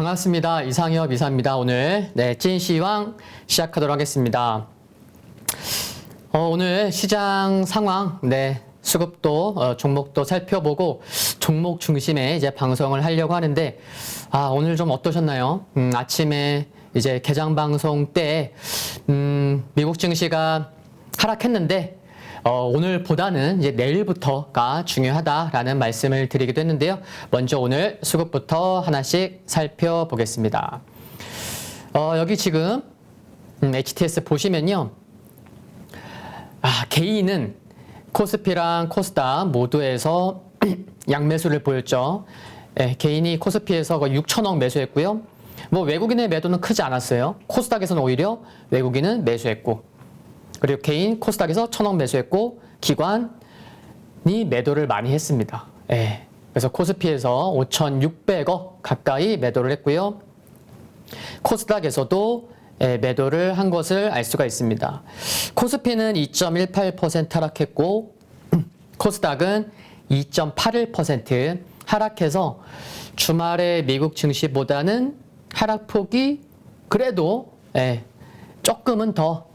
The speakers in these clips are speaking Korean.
반갑습니다. 이상엽 이사입니다. 오늘 찐시황 시작하도록 하겠습니다. 오늘 시장 상황, 수급도 종목도 살펴보고 종목 중심의 이제 방송을 하려고 하는데, 오늘 좀 어떠셨나요? 아침에 이제 개장 방송 때 미국 증시가 하락했는데 오늘보다는 이제 내일부터가 중요하다라는 말씀을 드리기도 했는데요. 먼저 오늘 수급부터 하나씩 살펴보겠습니다. 여기 지금 HTS 보시면요. 개인은 코스피랑 코스닥 모두에서 양매수를 보였죠. 개인이 코스피에서 거의 6천억 매수했고요. 외국인의 매도는 크지 않았어요. 코스닥에서는 오히려 외국인은 매수했고, 그리고 개인 코스닥에서 1,000억 매수했고 기관이 매도를 많이 했습니다. 그래서 코스피에서 5,600억 가까이 매도를 했고요. 코스닥에서도 매도를 한 것을 알 수가 있습니다. 코스피는 2.18% 하락했고 코스닥은 2.81% 하락해서 주말에 미국 증시보다는 하락폭이 그래도 조금은 더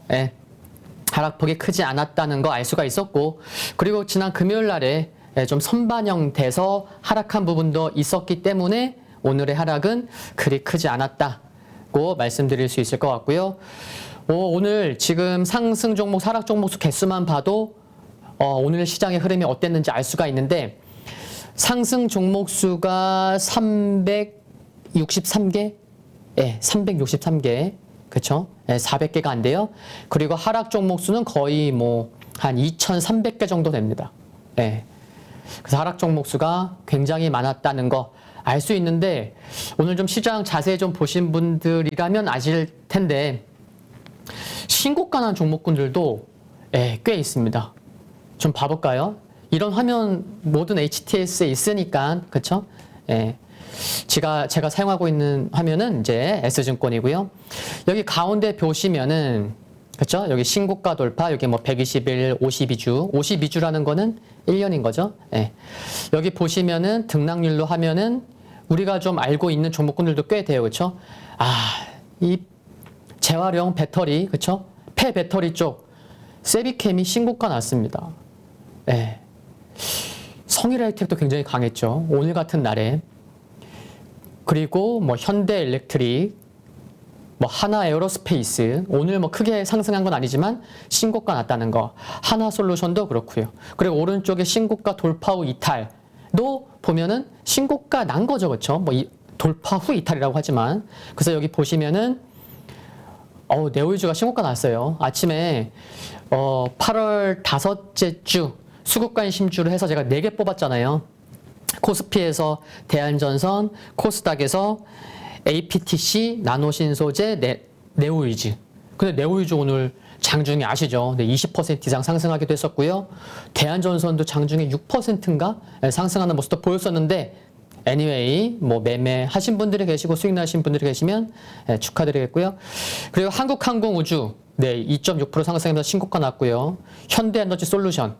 하락폭이 크지 않았다는 거 알 수가 있었고, 그리고 지난 금요일 날에 좀 선반영돼서 하락한 부분도 있었기 때문에 오늘의 하락은 그리 크지 않았다고 말씀드릴 수 있을 것 같고요. 오늘 지금 상승 종목, 하락 종목 수 개수만 봐도 오늘 시장의 흐름이 어땠는지 알 수가 있는데, 상승 종목 수가 363개? 363개. 그쵸? 400개가 안 돼요. 그리고 하락 종목 수는 거의 한 2,300개 정도 됩니다. 그래서 하락 종목 수가 굉장히 많았다는 거 알 수 있는데, 오늘 좀 시장 자세히 좀 보신 분들이라면 아실 텐데, 신고가 난 종목군들도 꽤 있습니다. 좀 봐볼까요? 이런 화면 모든 HTS에 있으니까, 그쵸? 제가 사용하고 있는 화면은 이제 S증권이고요. 여기 가운데 보시면은, 그쵸? 여기 신고가 돌파, 여기 120일, 52주. 52주라는 거는 1년인 거죠. 여기 보시면은 등락률로 하면은 우리가 좀 알고 있는 종목군들도 꽤 돼요. 그쵸? 이 재활용 배터리, 그쵸? 폐배터리 쪽, 세비캠이 신고가 났습니다. 성일하이텍도 굉장히 강했죠. 오늘 같은 날에. 그리고 현대엘렉트릭, 하나에어로스페이스, 오늘 크게 상승한 건 아니지만 신고가 났다는 거. 하나솔루션도 그렇고요. 그리고 오른쪽에 신고가 돌파 후 이탈도 보면은 신고가 난 거죠. 그렇죠? 돌파 후 이탈이라고 하지만. 그래서 여기 보시면은 네오이즈가 신고가 났어요. 아침에 8월 다섯째 주 수급관심주를 해서 제가 4개 뽑았잖아요. 코스피에서 대한전선, 코스닥에서 APTC, 나노신소재, 네오이즈. 근데 네오이즈 오늘 장중에 아시죠? 20% 이상 상승하기도 했었고요. 대한전선도 장중에 6%인가 상승하는 모습도 보였었는데, anyway, 매매하신 분들이 계시고 수익 나신 분들이 계시면 축하드리겠고요. 그리고 한국항공우주, 2.6% 상승하면서 신고가 났고요. 현대에너지솔루션,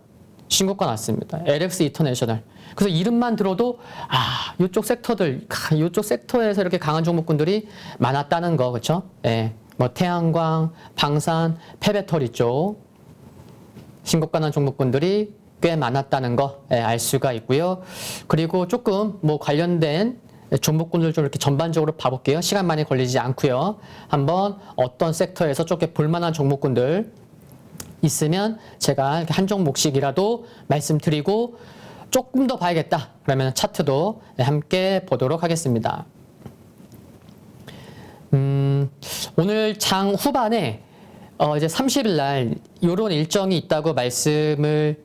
신고가 났습니다. LX 이터내셔널. 그래서 이름만 들어도 이쪽 섹터들, 이쪽 섹터에서 이렇게 강한 종목군들이 많았다는 거, 그렇죠? 태양광, 방산, 폐배터리 쪽 신고가 난 종목군들이 꽤 많았다는 거 알 수가 있고요. 그리고 조금 관련된 종목군들 좀 이렇게 전반적으로 봐볼게요. 시간 많이 걸리지 않고요. 한번 어떤 섹터에서 좀 볼만한 종목군들 있으면 제가 한 종목씩이라도 말씀드리고, 조금 더 봐야겠다 그러면 차트도 함께 보도록 하겠습니다. 오늘 장 후반에 이제 30일 날 이런 일정이 있다고 말씀을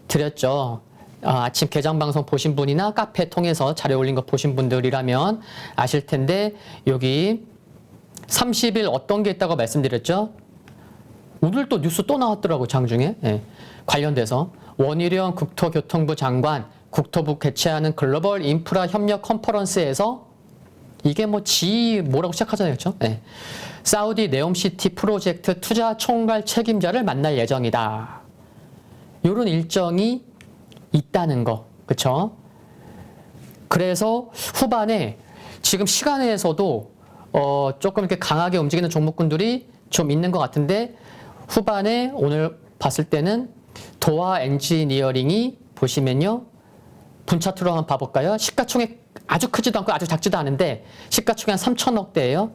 드렸죠. 아침 개장 방송 보신 분이나 카페 통해서 자료 올린 거 보신 분들이라면 아실 텐데, 여기 30일 어떤 게 있다고 말씀드렸죠? 오늘 또 뉴스 또 나왔더라고, 장중에. 관련돼서 원희룡 국토교통부 장관 국토부 개최하는 글로벌 인프라 협력 컨퍼런스에서 이게 뭐라고 시작하잖아요. 그렇죠? 사우디 네옴시티 프로젝트 투자 총괄 책임자를 만날 예정이다. 이런 일정이 있다는 거. 그렇죠? 그래서 후반에 지금 시간에서도 조금 이렇게 강하게 움직이는 종목군들이 좀 있는 것 같은데 후반에 오늘 봤을 때는 도화 엔지니어링이 보시면요. 분차트로 한번 봐볼까요? 시가총액 아주 크지도 않고 아주 작지도 않은데 시가총액 한 3천억대예요.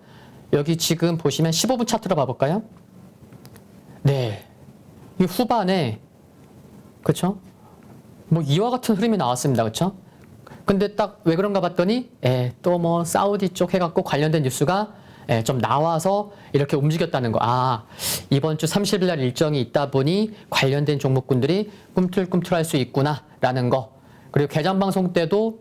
여기 지금 보시면 15분 차트로 봐볼까요? 네. 이 후반에 그쵸? 뭐 이와 같은 흐름이 나왔습니다. 그쵸? 근데 딱 왜 그런가 봤더니 또 뭐 사우디 쪽 해갖고 관련된 뉴스가 좀 나와서 이렇게 움직였다는 거. 아, 이번 주 30일 날 일정이 있다 보니 관련된 종목군들이 꿈틀꿈틀할 수 있구나라는 거. 그리고 개장 방송 때도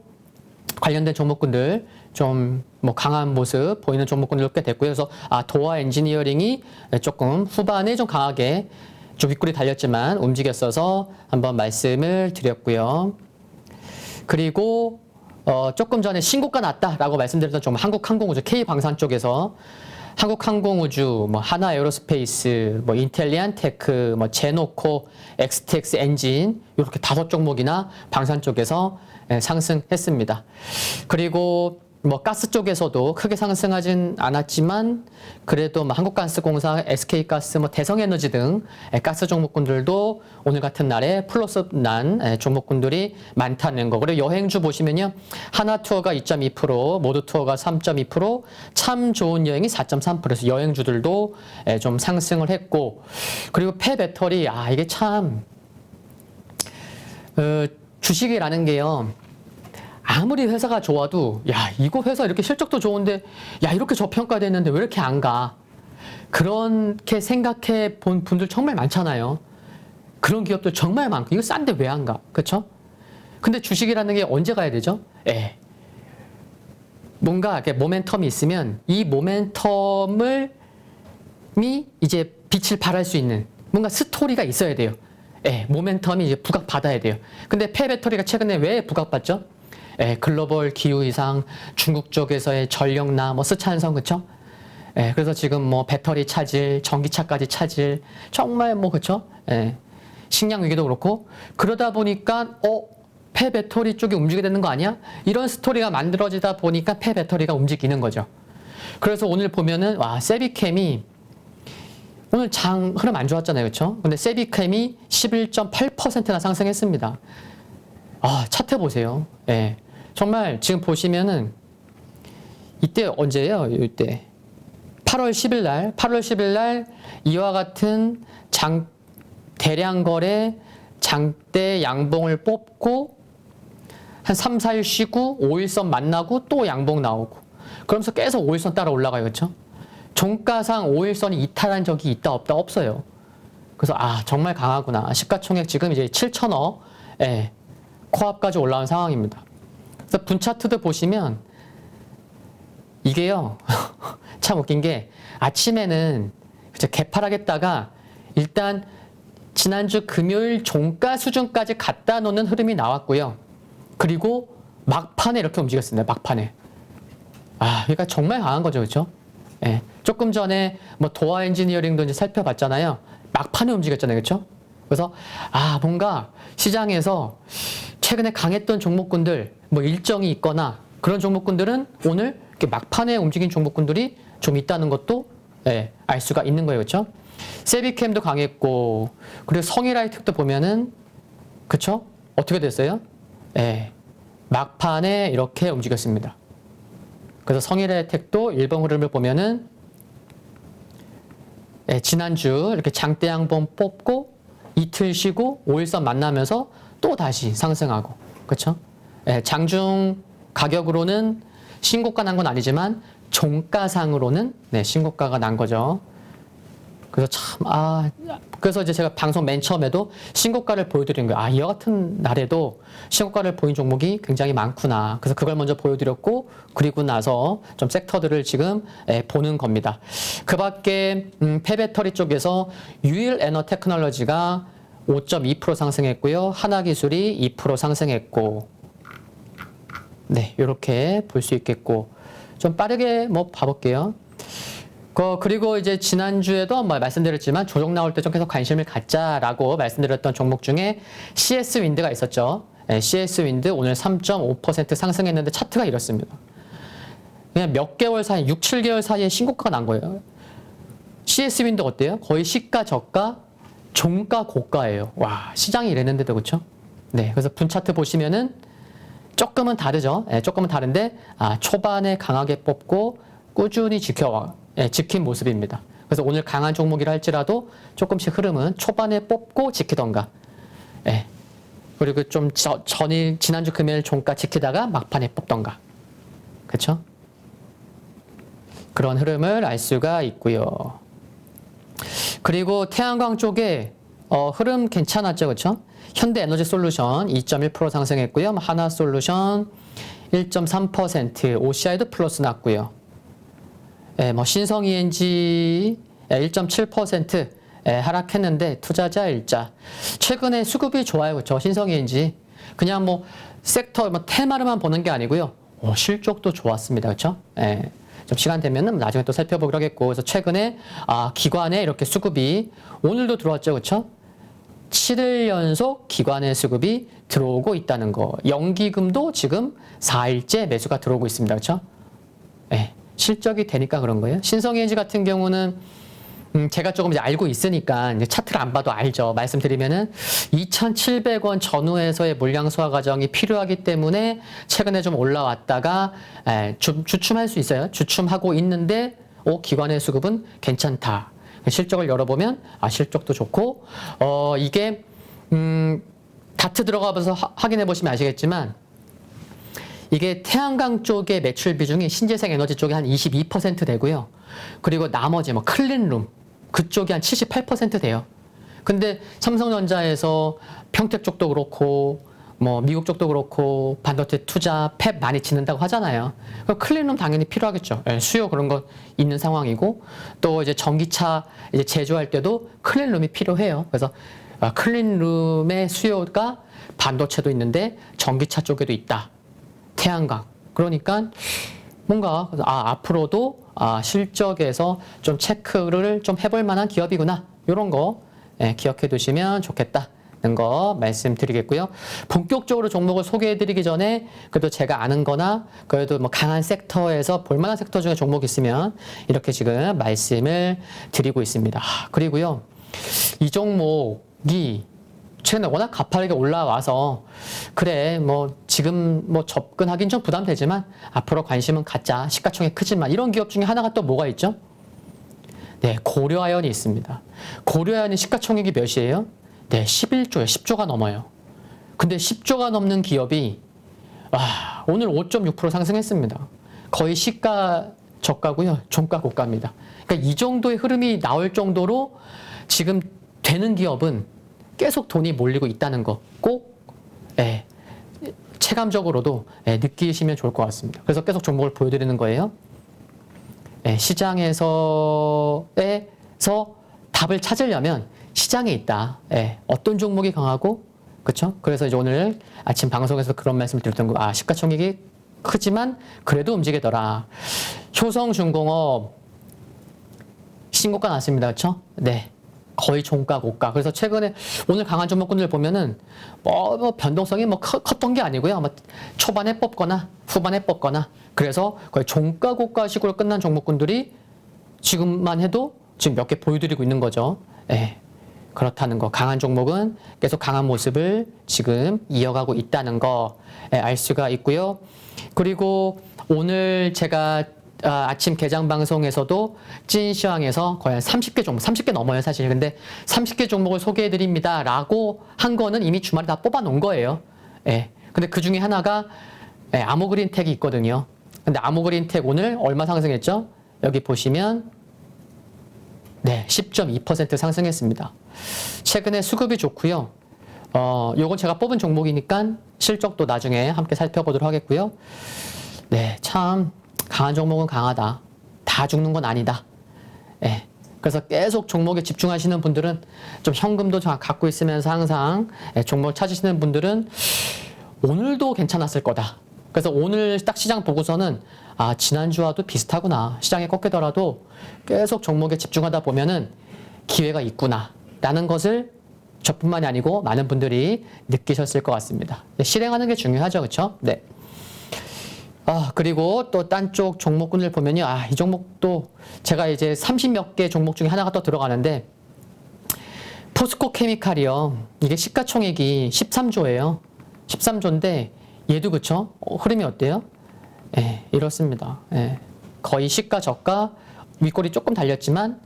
관련된 종목군들 좀 뭐 강한 모습 보이는 종목군들 꽤 됐고요. 그래서 도화 엔지니어링이 조금 후반에 좀 강하게 좀 윗골이 달렸지만 움직였어서 한번 말씀을 드렸고요. 그리고 조금 전에 신고가 났다라고 말씀드렸던 좀 한국항공우주 K방산 쪽에서 한국항공우주, 뭐 하나에어로스페이스, 뭐 인텔리안테크, 뭐 제노코, 엑스텍스 엔진 이렇게 5종목이나 방산 쪽에서 상승했습니다. 그리고 뭐 가스 쪽에서도 크게 상승하진 않았지만 그래도 뭐 한국가스공사, SK가스, 뭐 대성에너지 등 가스 종목군들도 오늘 같은 날에 플러스 난 종목군들이 많다는 거. 그리고 여행주 보시면요. 하나투어가 2.2%, 모두투어가 3.2%, 참 좋은 여행이 4.3%에서 여행주들도 좀 상승을 했고 그리고 폐배터리 이게 참 주식이라는 게요. 아무리 회사가 좋아도 야 이거 회사 이렇게 실적도 좋은데 야 이렇게 저평가됐는데 왜 이렇게 안 가? 그렇게 생각해 본 분들 정말 많잖아요. 그런 기업들 정말 많고 이거 싼데 왜 안 가? 그렇죠? 근데 주식이라는 게 언제 가야 되죠? 뭔가 이렇게 모멘텀이 있으면 이 모멘텀을 이제 빛을 발할 수 있는 뭔가 스토리가 있어야 돼요. 모멘텀이 이제 부각받아야 돼요. 근데 폐배터리가 최근에 왜 부각받죠? 글로벌 기후이상, 중국 쪽에서의 전력나, 뭐 스촨성, 그쵸? 그래서 지금 뭐 배터리 차질, 전기차까지 차질, 정말 뭐, 그쵸? 식량 위기도 그렇고, 그러다 보니까, 폐배터리 쪽이 움직이게 되는 거 아니야? 이런 스토리가 만들어지다 보니까 폐배터리가 움직이는 거죠. 그래서 오늘 보면은, 세비캠이, 오늘 장 흐름 안 좋았잖아요, 그쵸? 근데 세비캠이 11.8%나 상승했습니다. 차트 보세요. 정말 지금 보시면은 이때 언제예요? 이때 8월 10일 날 이와 같은 대량 거래 장대 양봉을 뽑고 한 3, 4일 쉬고 5일선 만나고 또 양봉 나오고 그러면서 계속 5일선 따라 올라가요. 그렇죠? 종가상 5일선이 이탈한 적이 있다 없다 없어요. 그래서 정말 강하구나. 시가총액 지금 이제 7천억 코앞까지 올라온 상황입니다. 그래서 분차트도 보시면 이게요. 참 웃긴 게 아침에는 개팔하겠다가 일단 지난주 금요일 종가 수준까지 갖다 놓는 흐름이 나왔고요. 그리고 막판에 이렇게 움직였습니다. 막판에. 그러니까 정말 강한 거죠. 그렇죠? 조금 전에 뭐 도화 엔지니어링도 이제 살펴봤잖아요. 막판에 움직였잖아요. 그렇죠? 그래서 뭔가 시장에서 최근에 강했던 종목군들 뭐 일정이 있거나 그런 종목군들은 오늘 이렇게 막판에 움직인 종목군들이 좀 있다는 것도 알 수가 있는 거예요. 그렇죠? 세비캠도 강했고 그리고 성일하이텍도 보면은 그쵸? 어떻게 됐어요? 막판에 이렇게 움직였습니다. 그래서 성일하이텍도 일봉 흐름을 보면은 지난주 이렇게 장대 양봉 뽑고 이틀 쉬고 5일선 만나면서 또 다시 상승하고 그렇죠? 장중 가격으로는 신고가 난 건 아니지만 종가상으로는 신고가가 난 거죠. 그래서 참 그래서 이제 제가 방송 맨 처음에도 신고가를 보여드린 거예요. 이와 같은 날에도 신고가를 보인 종목이 굉장히 많구나. 그래서 그걸 먼저 보여드렸고 그리고 나서 좀 섹터들을 지금 보는 겁니다. 그 밖에 폐배터리 쪽에서 유일에너테크놀로지가 5.2% 상승했고요. 하나기술이 2% 상승했고 이렇게 볼 수 있겠고 좀 빠르게 뭐 봐볼게요. 그리고 이제 지난주에도 말씀드렸지만 조정 나올 때 좀 계속 관심을 갖자라고 말씀드렸던 종목 중에 CS 윈드가 있었죠. CS 윈드 오늘 3.5% 상승했는데 차트가 이렇습니다. 그냥 몇 개월 사이, 6, 7개월 사이에 신고가가 난 거예요. CS윈도 어때요? 거의 시가, 저가, 종가, 고가예요. 와, 시장이 이랬는데도 그렇죠? 네, 그래서 분 차트 보시면은 조금은 다르죠. 예, 조금은 다른데 초반에 강하게 뽑고 꾸준히 지킨 모습입니다. 그래서 오늘 강한 종목이라 할지라도 조금씩 흐름은 초반에 뽑고 지키던가, 예, 그리고 좀 지난주 금요일 종가 지키다가 막판에 뽑던가, 그렇죠? 그런 흐름을 알 수가 있고요. 그리고 태양광 쪽에 흐름 괜찮았죠, 그렇죠? 현대에너지솔루션 2.1% 상승했고요. 하나솔루션 1.3%, OCI도 플러스 났고요. 예, 신성ENG 1.7% 하락했는데 투자자 일자. 최근에 수급이 좋아요, 그렇죠? 신성ENG 그냥 섹터 테마로만 보는 게 아니고요. 실적도 좋았습니다, 그렇죠? 예. 좀 시간 되면은 나중에 또 살펴보기로 하겠고, 그래서 최근에 기관에 이렇게 수급이 오늘도 들어왔죠, 그렇죠? 7일 연속 기관의 수급이 들어오고 있다는 거. 연기금도 지금 4일째 매수가 들어오고 있습니다, 그렇죠? 네, 실적이 되니까 그런 거예요. 신성ENG 같은 경우는 제가 조금 이제 알고 있으니까 이제 차트를 안 봐도 알죠. 말씀드리면은 2,700원 전후에서의 물량 소화 과정이 필요하기 때문에 최근에 좀 올라왔다가 주춤할 수 있어요. 주춤하고 있는데 기관의 수급은 괜찮다. 실적을 열어보면 실적도 좋고 이게 다트 들어가면서 확인해 보시면 아시겠지만 이게 태양광 쪽의 매출 비중이 신재생 에너지 쪽이 한 22% 되고요. 그리고 나머지 클린룸 그쪽이 한 78% 돼요. 근데 삼성전자에서 평택 쪽도 그렇고 미국 쪽도 그렇고 반도체 투자 팹 많이 짓는다고 하잖아요. 그럼 클린룸 당연히 필요하겠죠. 수요 그런 거 있는 상황이고 또 이제 전기차 이제 제조할 때도 클린룸이 필요해요. 그래서 클린룸의 수요가 반도체도 있는데 전기차 쪽에도 있다. 태양광. 그러니까 뭔가 앞으로도 실적에서 좀 체크를 좀 해볼 만한 기업이구나. 이런 거 기억해 두시면 좋겠다는 거 말씀드리겠고요. 본격적으로 종목을 소개해 드리기 전에 그래도 제가 아는 거나 그래도 강한 섹터에서 볼만한 섹터 중에 종목이 있으면 이렇게 지금 말씀을 드리고 있습니다. 그리고요, 이 종목이 최근에 워낙 가파르게 올라와서 그래 지금 접근하긴 좀 부담되지만 앞으로 관심은 갖자. 시가총액 크지만 이런 기업 중에 하나가 또 뭐가 있죠? 네, 고려아연이 있습니다. 고려아연이 시가총액이 몇이에요? 네, 11조예요. 10조가 넘어요. 근데 10조가 넘는 기업이 오늘 5.6% 상승했습니다. 거의 시가 저가고요. 종가 고가입니다. 그러니까 이 정도의 흐름이 나올 정도로 지금 되는 기업은 계속 돈이 몰리고 있다는 거 꼭 체감적으로도 느끼시면 좋을 것 같습니다. 그래서 계속 종목을 보여드리는 거예요. 시장에서 답을 찾으려면 시장에 있다. 어떤 종목이 강하고, 그렇죠? 그래서 이제 오늘 아침 방송에서 그런 말씀을 드렸던 거, 시가총액이 크지만 그래도 움직이더라. 효성중공업 신고가 났습니다, 그렇죠? 네. 거의 종가, 고가. 그래서 최근에 오늘 강한 종목군들 보면은 변동성이 컸던 게 아니고요. 초반에 뽑거나 후반에 뽑거나 그래서 거의 종가, 고가 식으로 끝난 종목군들이 지금만 해도 지금 몇 개 보여드리고 있는 거죠. 그렇다는 거. 강한 종목은 계속 강한 모습을 지금 이어가고 있다는 거 알 수가 있고요. 그리고 오늘 제가 아침 개장 방송에서도 찐시황에서 거의 한 30개 종목, 30개 넘어요, 사실. 근데 30개 종목을 소개해 드립니다. 라고 한 거는 이미 주말에 다 뽑아 놓은 거예요. 근데 그 중에 하나가 아모그린텍이 있거든요. 근데 아모그린텍 오늘 얼마 상승했죠? 여기 보시면 10.2% 상승했습니다. 최근에 수급이 좋고요. 요건 제가 뽑은 종목이니까 실적도 나중에 함께 살펴보도록 하겠고요. 참 강한 종목은 강하다. 다 죽는 건 아니다. 그래서 계속 종목에 집중하시는 분들은 좀 현금도 갖고 있으면서 항상 종목을 찾으시는 분들은 오늘도 괜찮았을 거다. 그래서 오늘 딱 시장 보고서는 지난주와도 비슷하구나. 시장에 꺾이더라도 계속 종목에 집중하다 보면은 기회가 있구나. 라는 것을 저뿐만이 아니고 많은 분들이 느끼셨을 것 같습니다. 실행하는 게 중요하죠. 그렇죠? 네. 그리고 또 딴 쪽 종목군을 보면요. 이 종목도 제가 이제 30몇 개 종목 중에 하나가 또 들어가는데, 포스코 케미칼이요. 이게 시가총액이 13조예요. 13조인데, 얘도 그쵸? 흐름이 어때요? 예, 이렇습니다. 예, 거의 시가 저가, 윗골이 조금 달렸지만,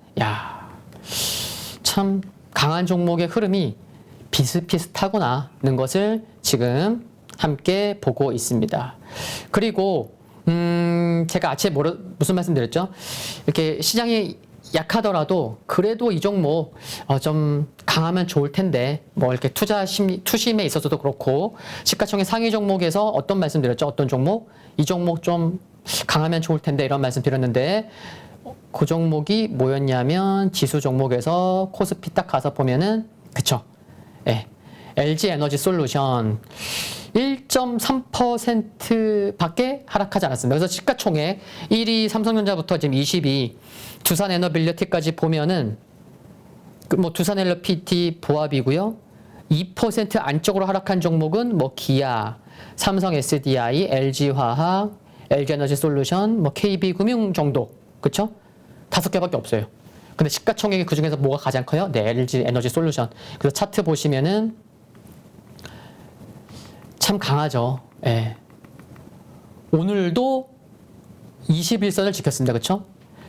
참 강한 종목의 흐름이 비슷비슷하구나는 것을 지금 함께 보고 있습니다. 그리고 제가 아침에 무슨 말씀 드렸죠? 이렇게 시장이 약하더라도 그래도 이 종목 좀 강하면 좋을 텐데, 뭐 이렇게 투심에 있어서도 그렇고, 시가총액 상위 종목에서 어떤 말씀 드렸죠? 어떤 종목? 이 종목 좀 강하면 좋을 텐데, 이런 말씀 드렸는데, 그 종목이 뭐였냐면 지수 종목에서 코스피 딱 가서 보면은, 그쵸? 예, LG 에너지 솔루션 1.3% 밖에 하락하지 않았습니다. 그래서 시가총액 1위 삼성전자부터 지금 22, 두산에너빌리티까지 보면은 뭐 두산엘러피티 보합이고요. 2% 안쪽으로 하락한 종목은 뭐 기아, 삼성 SDI, LG화학, LG에너지 솔루션, 뭐 KB금융 정도. 그쵸? 5개밖에 없어요. 근데 시가총액이 그 중에서 뭐가 가장 커요? 네, LG 에너지 솔루션. 그래서 차트 보시면은 참 강하죠. 예. 오늘도 21선을 지켰습니다. 그쵸?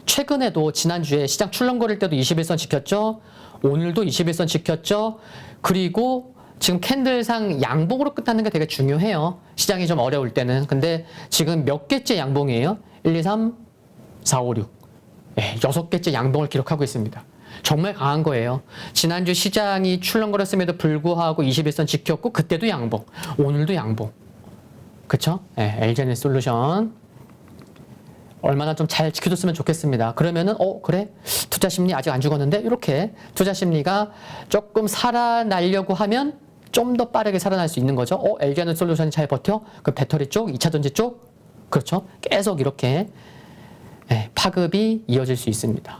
최근에도 지난주에 시장 출렁거릴 때도 21선 지켰죠. 오늘도 21선 지켰죠. 그리고 지금 캔들상 양봉으로 끝나는 게 되게 중요해요. 시장이 좀 어려울 때는. 근데 지금 몇 개째 양봉이에요? 1, 2, 3, 4, 5, 6. 예, 6개째 양봉을 기록하고 있습니다. 정말 강한 거예요. 지난주 시장이 출렁거렸음에도 불구하고 21선 지켰고, 그때도 양봉, 오늘도 양봉. 그쵸? 예, LG에너지 솔루션 얼마나 좀 잘 지켜줬으면 좋겠습니다. 그러면은 그래? 투자 심리 아직 안 죽었는데? 이렇게 투자 심리가 조금 살아나려고 하면 좀 더 빠르게 살아날 수 있는 거죠. LG에너지 솔루션이 잘 버텨? 그 배터리 쪽, 2차전지 쪽? 그렇죠? 계속 이렇게 파급이 이어질 수 있습니다.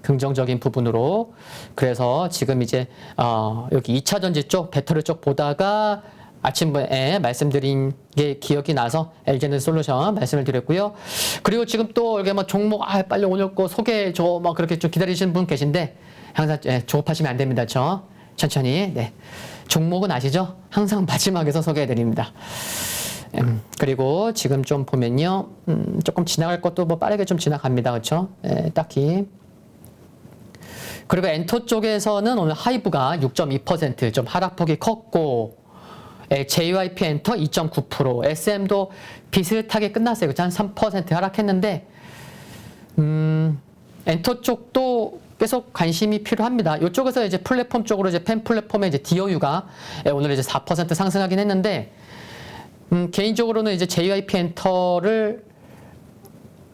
긍정적인 부분으로. 그래서 지금 이제 여기 2차전지 쪽, 배터리 쪽 보다가 아침에 말씀드린 게 기억이 나서 LG에너지 솔루션 말씀을 드렸고요. 그리고 지금 또 이렇게 뭐 종목 빨리 오늘 거 소개해줘 막 그렇게 좀 기다리시는 분 계신데, 항상 조급하시면 안 됩니다. 천천히. 네. 종목은 아시죠? 항상 마지막에서 소개해드립니다. 그리고 지금 좀 보면요, 조금 지나갈 것도 뭐 빠르게 좀 지나갑니다. 그렇죠? 딱히. 그리고 엔터 쪽에서는 오늘 하이브가 6.2% 좀 하락폭이 컸고, JYP 엔터 2.9%, SM도 비슷하게 끝났어요. 한 3% 하락했는데, 엔터 쪽도 계속 관심이 필요합니다. 이쪽에서 이제 플랫폼 쪽으로 이제 펜 플랫폼의 이제 DOU가 오늘 이제 4% 상승하긴 했는데, 개인적으로는 이제 JYP 엔터를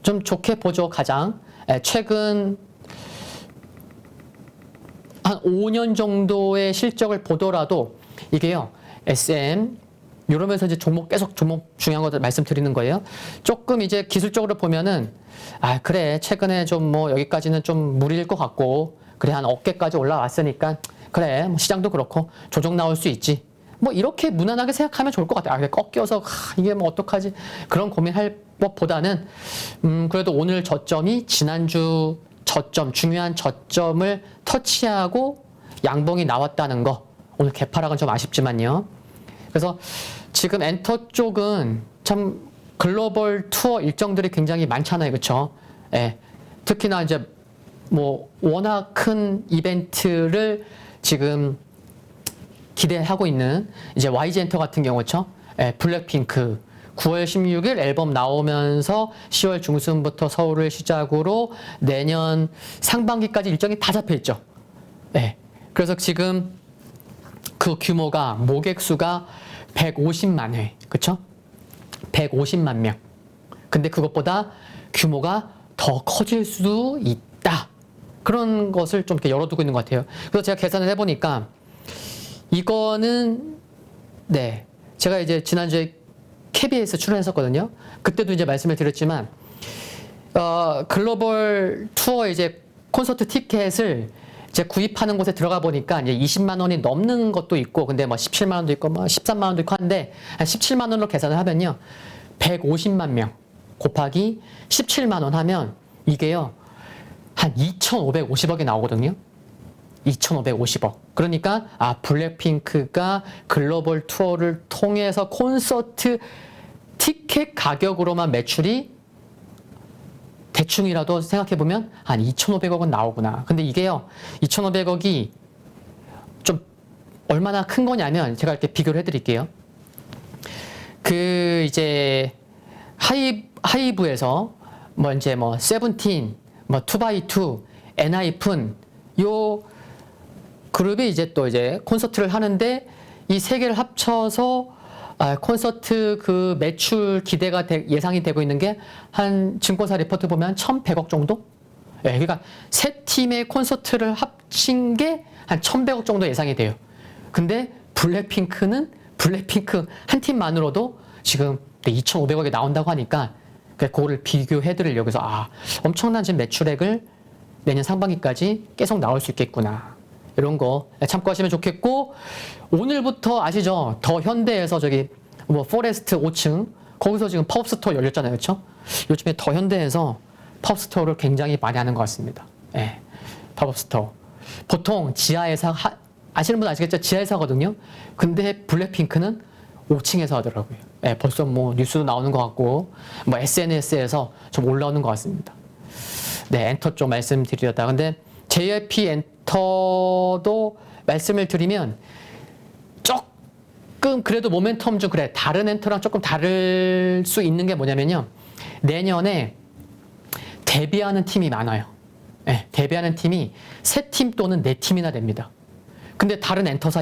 좀 좋게 보죠. 가장 최근 한 5년 정도의 실적을 보더라도 이게요, SM 이러면서 이제 계속 종목 중요한 것들 말씀드리는 거예요. 조금 이제 기술적으로 보면은 그래, 최근에 좀 뭐 여기까지는 좀 무리일 것 같고, 그래 한 어깨까지 올라왔으니까 그래 뭐 시장도 그렇고 조정 나올 수 있지, 뭐 이렇게 무난하게 생각하면 좋을 것 같아요. 꺾여서 이게 뭐 어떡하지, 그런 고민할 것보다는 그래도 오늘 저점이 지난주 저점, 중요한 저점을 터치하고 양봉이 나왔다는 거, 오늘 개파락은 좀 아쉽지만요. 그래서 지금 엔터 쪽은 참 글로벌 투어 일정들이 굉장히 많잖아요. 그렇죠? 예. 특히나 이제 뭐 워낙 큰 이벤트를 지금 기대하고 있는 이제 YG 엔터 같은 경우, 그렇죠? 블랙핑크 9월 16일 앨범 나오면서 10월 중순부터 서울을 시작으로 내년 상반기까지 일정이 다 잡혀 있죠. 그래서 지금 그 규모가, 모객 수가 150만 회, 그렇죠? 150만 명. 근데 그것보다 규모가 더 커질 수도 있다. 그런 것을 좀 이렇게 열어두고 있는 것 같아요. 그래서 제가 계산을 해보니까 이거는 제가 이제 지난주에 KBS 출연했었거든요. 그때도 이제 말씀을 드렸지만 글로벌 투어 이제 콘서트 티켓을 이제 구입하는 곳에 들어가 보니까 이제 20만 원이 넘는 것도 있고, 근데 뭐 17만 원도 있고 뭐 13만 원도 있고 한데, 한 17만 원으로 계산을 하면요, 150만 명 곱하기 17만 원 하면 이게요. 한 2,550억이 나오거든요. 2,550억. 그러니까 블랙핑크가 글로벌 투어를 통해서 콘서트 티켓 가격으로만 매출이 대충이라도 생각해보면 한 2,500억은 나오구나. 근데 이게요. 2,500억이 좀 얼마나 큰 거냐면 제가 이렇게 비교를 해드릴게요. 이제 하이브에서 이제 세븐틴, 2x2, 엔하이픈 요 그룹이 이제 또 이제 콘서트를 하는데 이 세 개를 합쳐서 콘서트 그 매출 기대가 예상이 되고 있는 게 한 증권사 리포트 보면 1,100억 정도? 예, 그러니까 세 팀의 콘서트를 합친 게 한 1,100억 정도 예상이 돼요. 근데 블랙핑크 한 팀만으로도 지금 2,500억이 나온다고 하니까 그거를 비교해 드리려고 여기서 엄청난 지금 매출액을 내년 상반기까지 계속 나올 수 있겠구나. 이런 거 참고하시면 좋겠고, 오늘부터 아시죠? 더 현대에서 저기 포레스트 5층 거기서 지금 팝업 스토어 열렸잖아요. 그렇죠? 요즘에 더 현대에서 팝업 스토어를 굉장히 많이 하는 것 같습니다. 예. 팝업 스토어. 보통 지하에서 아시는 분 아시겠죠? 지하에서 하거든요. 근데 블랙핑크는 5층에서 하더라고요. 예, 벌써 뉴스도 나오는 것 같고 SNS에서 좀 올라오는 것 같습니다. 네, 엔터 좀 말씀드리려다. 근데 JYP 엔터도 말씀을 드리면 조금 그래도 모멘텀 좀 다른 엔터랑 조금 다를 수 있는 게 뭐냐면요. 내년에 데뷔하는 팀이 많아요. 네, 데뷔하는 팀이 3팀 또는 4팀이나 됩니다. 근데 다른 엔터사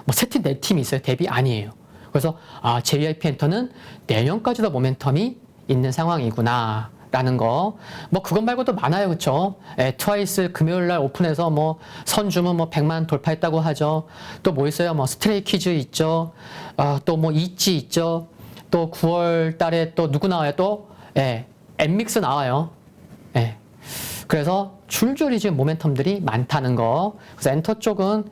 3팀, 4팀이 있어요. 데뷔 아니에요. 그래서 JYP 엔터는 내년까지도 모멘텀이 있는 상황이구나 라는 거. 그것 말고도 많아요. 그쵸? 트와이스 금요일날 오픈해서 선주문 100만 돌파했다고 하죠. 또 뭐 있어요? 스트레이키즈 있죠. 또 있지 있죠. 또 9월 달에 또 누구 나와요? 또 엔믹스 나와요. 그래서 줄줄이 지금 모멘텀들이 많다는 거. 그래서 엔터 쪽은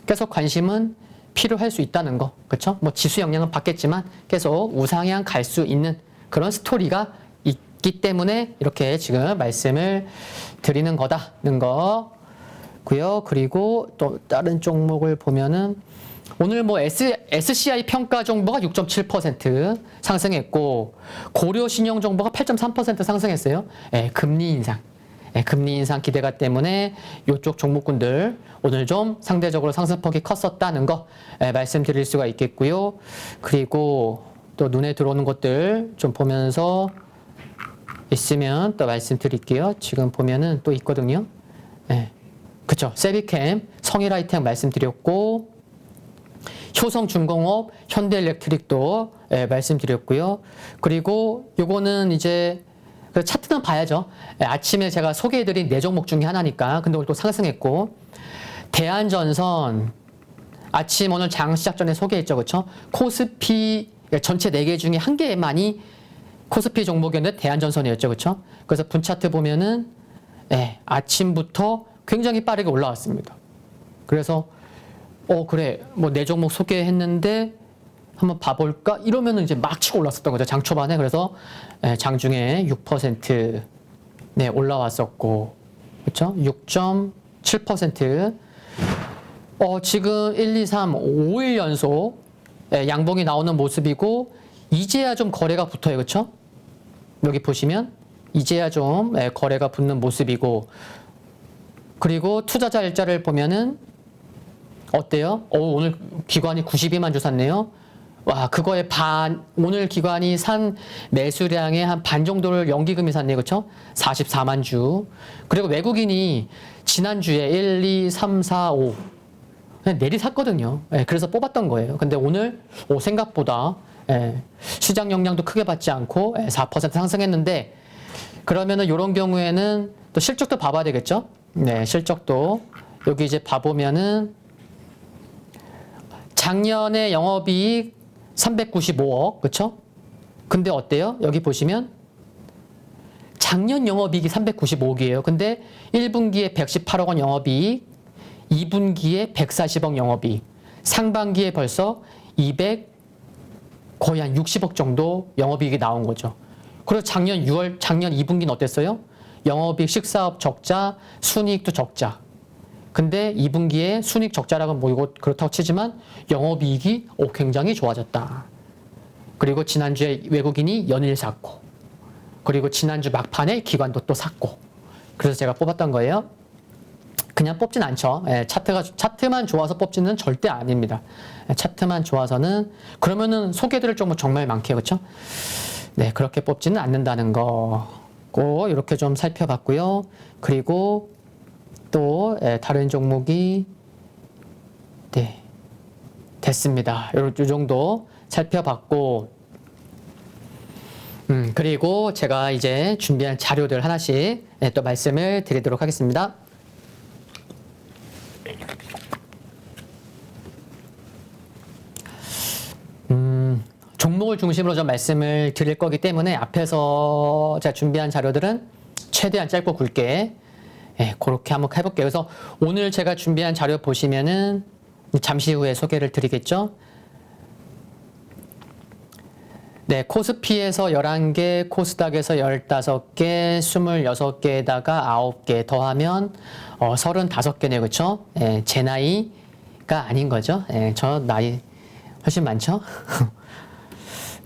계속 관심은 필요할 수 있다는 거. 그렇죠? 지수 영향은 받겠지만 계속 우상향 갈 수 있는 그런 스토리가 있기 때문에 이렇게 지금 말씀을 드리는 거다는 거고요. 그리고 또 다른 종목을 보면은 오늘 SCI 평가 정보가 6.7% 상승했고 고려 신용 정보가 8.3% 상승했어요. 금리 인상. 금리 인상 기대가 때문에 이쪽 종목군들 오늘 좀 상대적으로 상승폭이 컸었다는 거 말씀드릴 수가 있겠고요. 그리고 또 눈에 들어오는 것들 좀 보면서 있으면 또 말씀드릴게요. 지금 보면은 또 있거든요. 그쵸. 세비캠, 성일하이텍 말씀드렸고, 효성중공업, 현대일렉트릭도 말씀드렸고요. 그리고 요거는 이제 차트는 봐야죠. 아침에 제가 소개해드린 4종목 중에 하나니까. 근데 오늘 또 상승했고, 대한전선 아침 오늘 장 시작 전에 소개했죠. 그쵸? 코스피 전체 4개 중에 1개만이 코스피 종목이었는데 대한전선이었죠. 그쵸? 그래서 분차트 보면은 아침부터 굉장히 빠르게 올라왔습니다. 그래서 그래 4종목 소개했는데 한번 봐볼까? 이러면은 이제 막 치고 올랐었던 거죠. 장 초반에. 그래서 장중에 6% 올라왔었고, 그렇죠? 6.7%. 지금 1, 2, 3, 5일 연속 양봉이 나오는 모습이고, 이제야 좀 거래가 붙어요. 그렇죠? 여기 보시면 이제야 좀 거래가 붙는 모습이고, 그리고 투자자 일자를 보면은 어때요? 오늘 기관이 92만 주 샀네요. 와, 그거의 반, 오늘 기관이 산 매수량의 한 반 정도를 연기금이 샀네요. 그쵸? 44만 주. 그리고 외국인이 지난주에 1, 2, 3, 4, 5. 그냥 내리 샀거든요. 그래서 뽑았던 거예요. 근데 오늘, 생각보다, 시장 영향도 크게 받지 않고 4% 상승했는데, 그러면은 이런 경우에는 또 실적도 봐봐야 되겠죠? 네, 실적도. 여기 이제 봐보면은, 작년에 영업이익 395억, 그쵸? 근데 어때요? 여기 보시면 작년 영업이익이 395억이에요. 근데 1분기에 118억 원 영업이익, 2분기에 140억 영업이익, 상반기에 벌써 거의 한 60억 정도 영업이익이 나온 거죠. 그리고 작년 2분기는 어땠어요? 영업이익 식사업 적자, 순이익도 적자. 근데 2분기에 순이익 적자라고 뭐 이거 그렇다고 치지만 영업이익이 굉장히 좋아졌다. 그리고 지난주에 외국인이 연일 샀고, 그리고 지난주 막판에 기관도 또 샀고. 그래서 제가 뽑았던 거예요. 그냥 뽑진 않죠. 차트만 좋아서 뽑지는 절대 아닙니다. 차트만 좋아서는 그러면은 소개드릴 종목 정말 많게요, 그렇죠? 네, 그렇게 뽑지는 않는다는 거고 이렇게 좀 살펴봤고요. 그리고 또 다른 종목이 네 됐습니다. 요 정도 살펴봤고, 그리고 제가 이제 준비한 자료들 하나씩 또 말씀을 드리도록 하겠습니다. 종목을 중심으로 좀 말씀을 드릴 거기 때문에 앞에서 제가 준비한 자료들은 최대한 짧고 굵게 그렇게 한번 해볼게요. 그래서 오늘 제가 준비한 자료 보시면은 잠시 후에 소개를 드리겠죠. 네, 코스피에서 11개, 코스닥에서 15개, 26개에다가 9개 더하면 35개네요. 그쵸? 제 나이가 아닌 거죠. 저 나이 훨씬 많죠?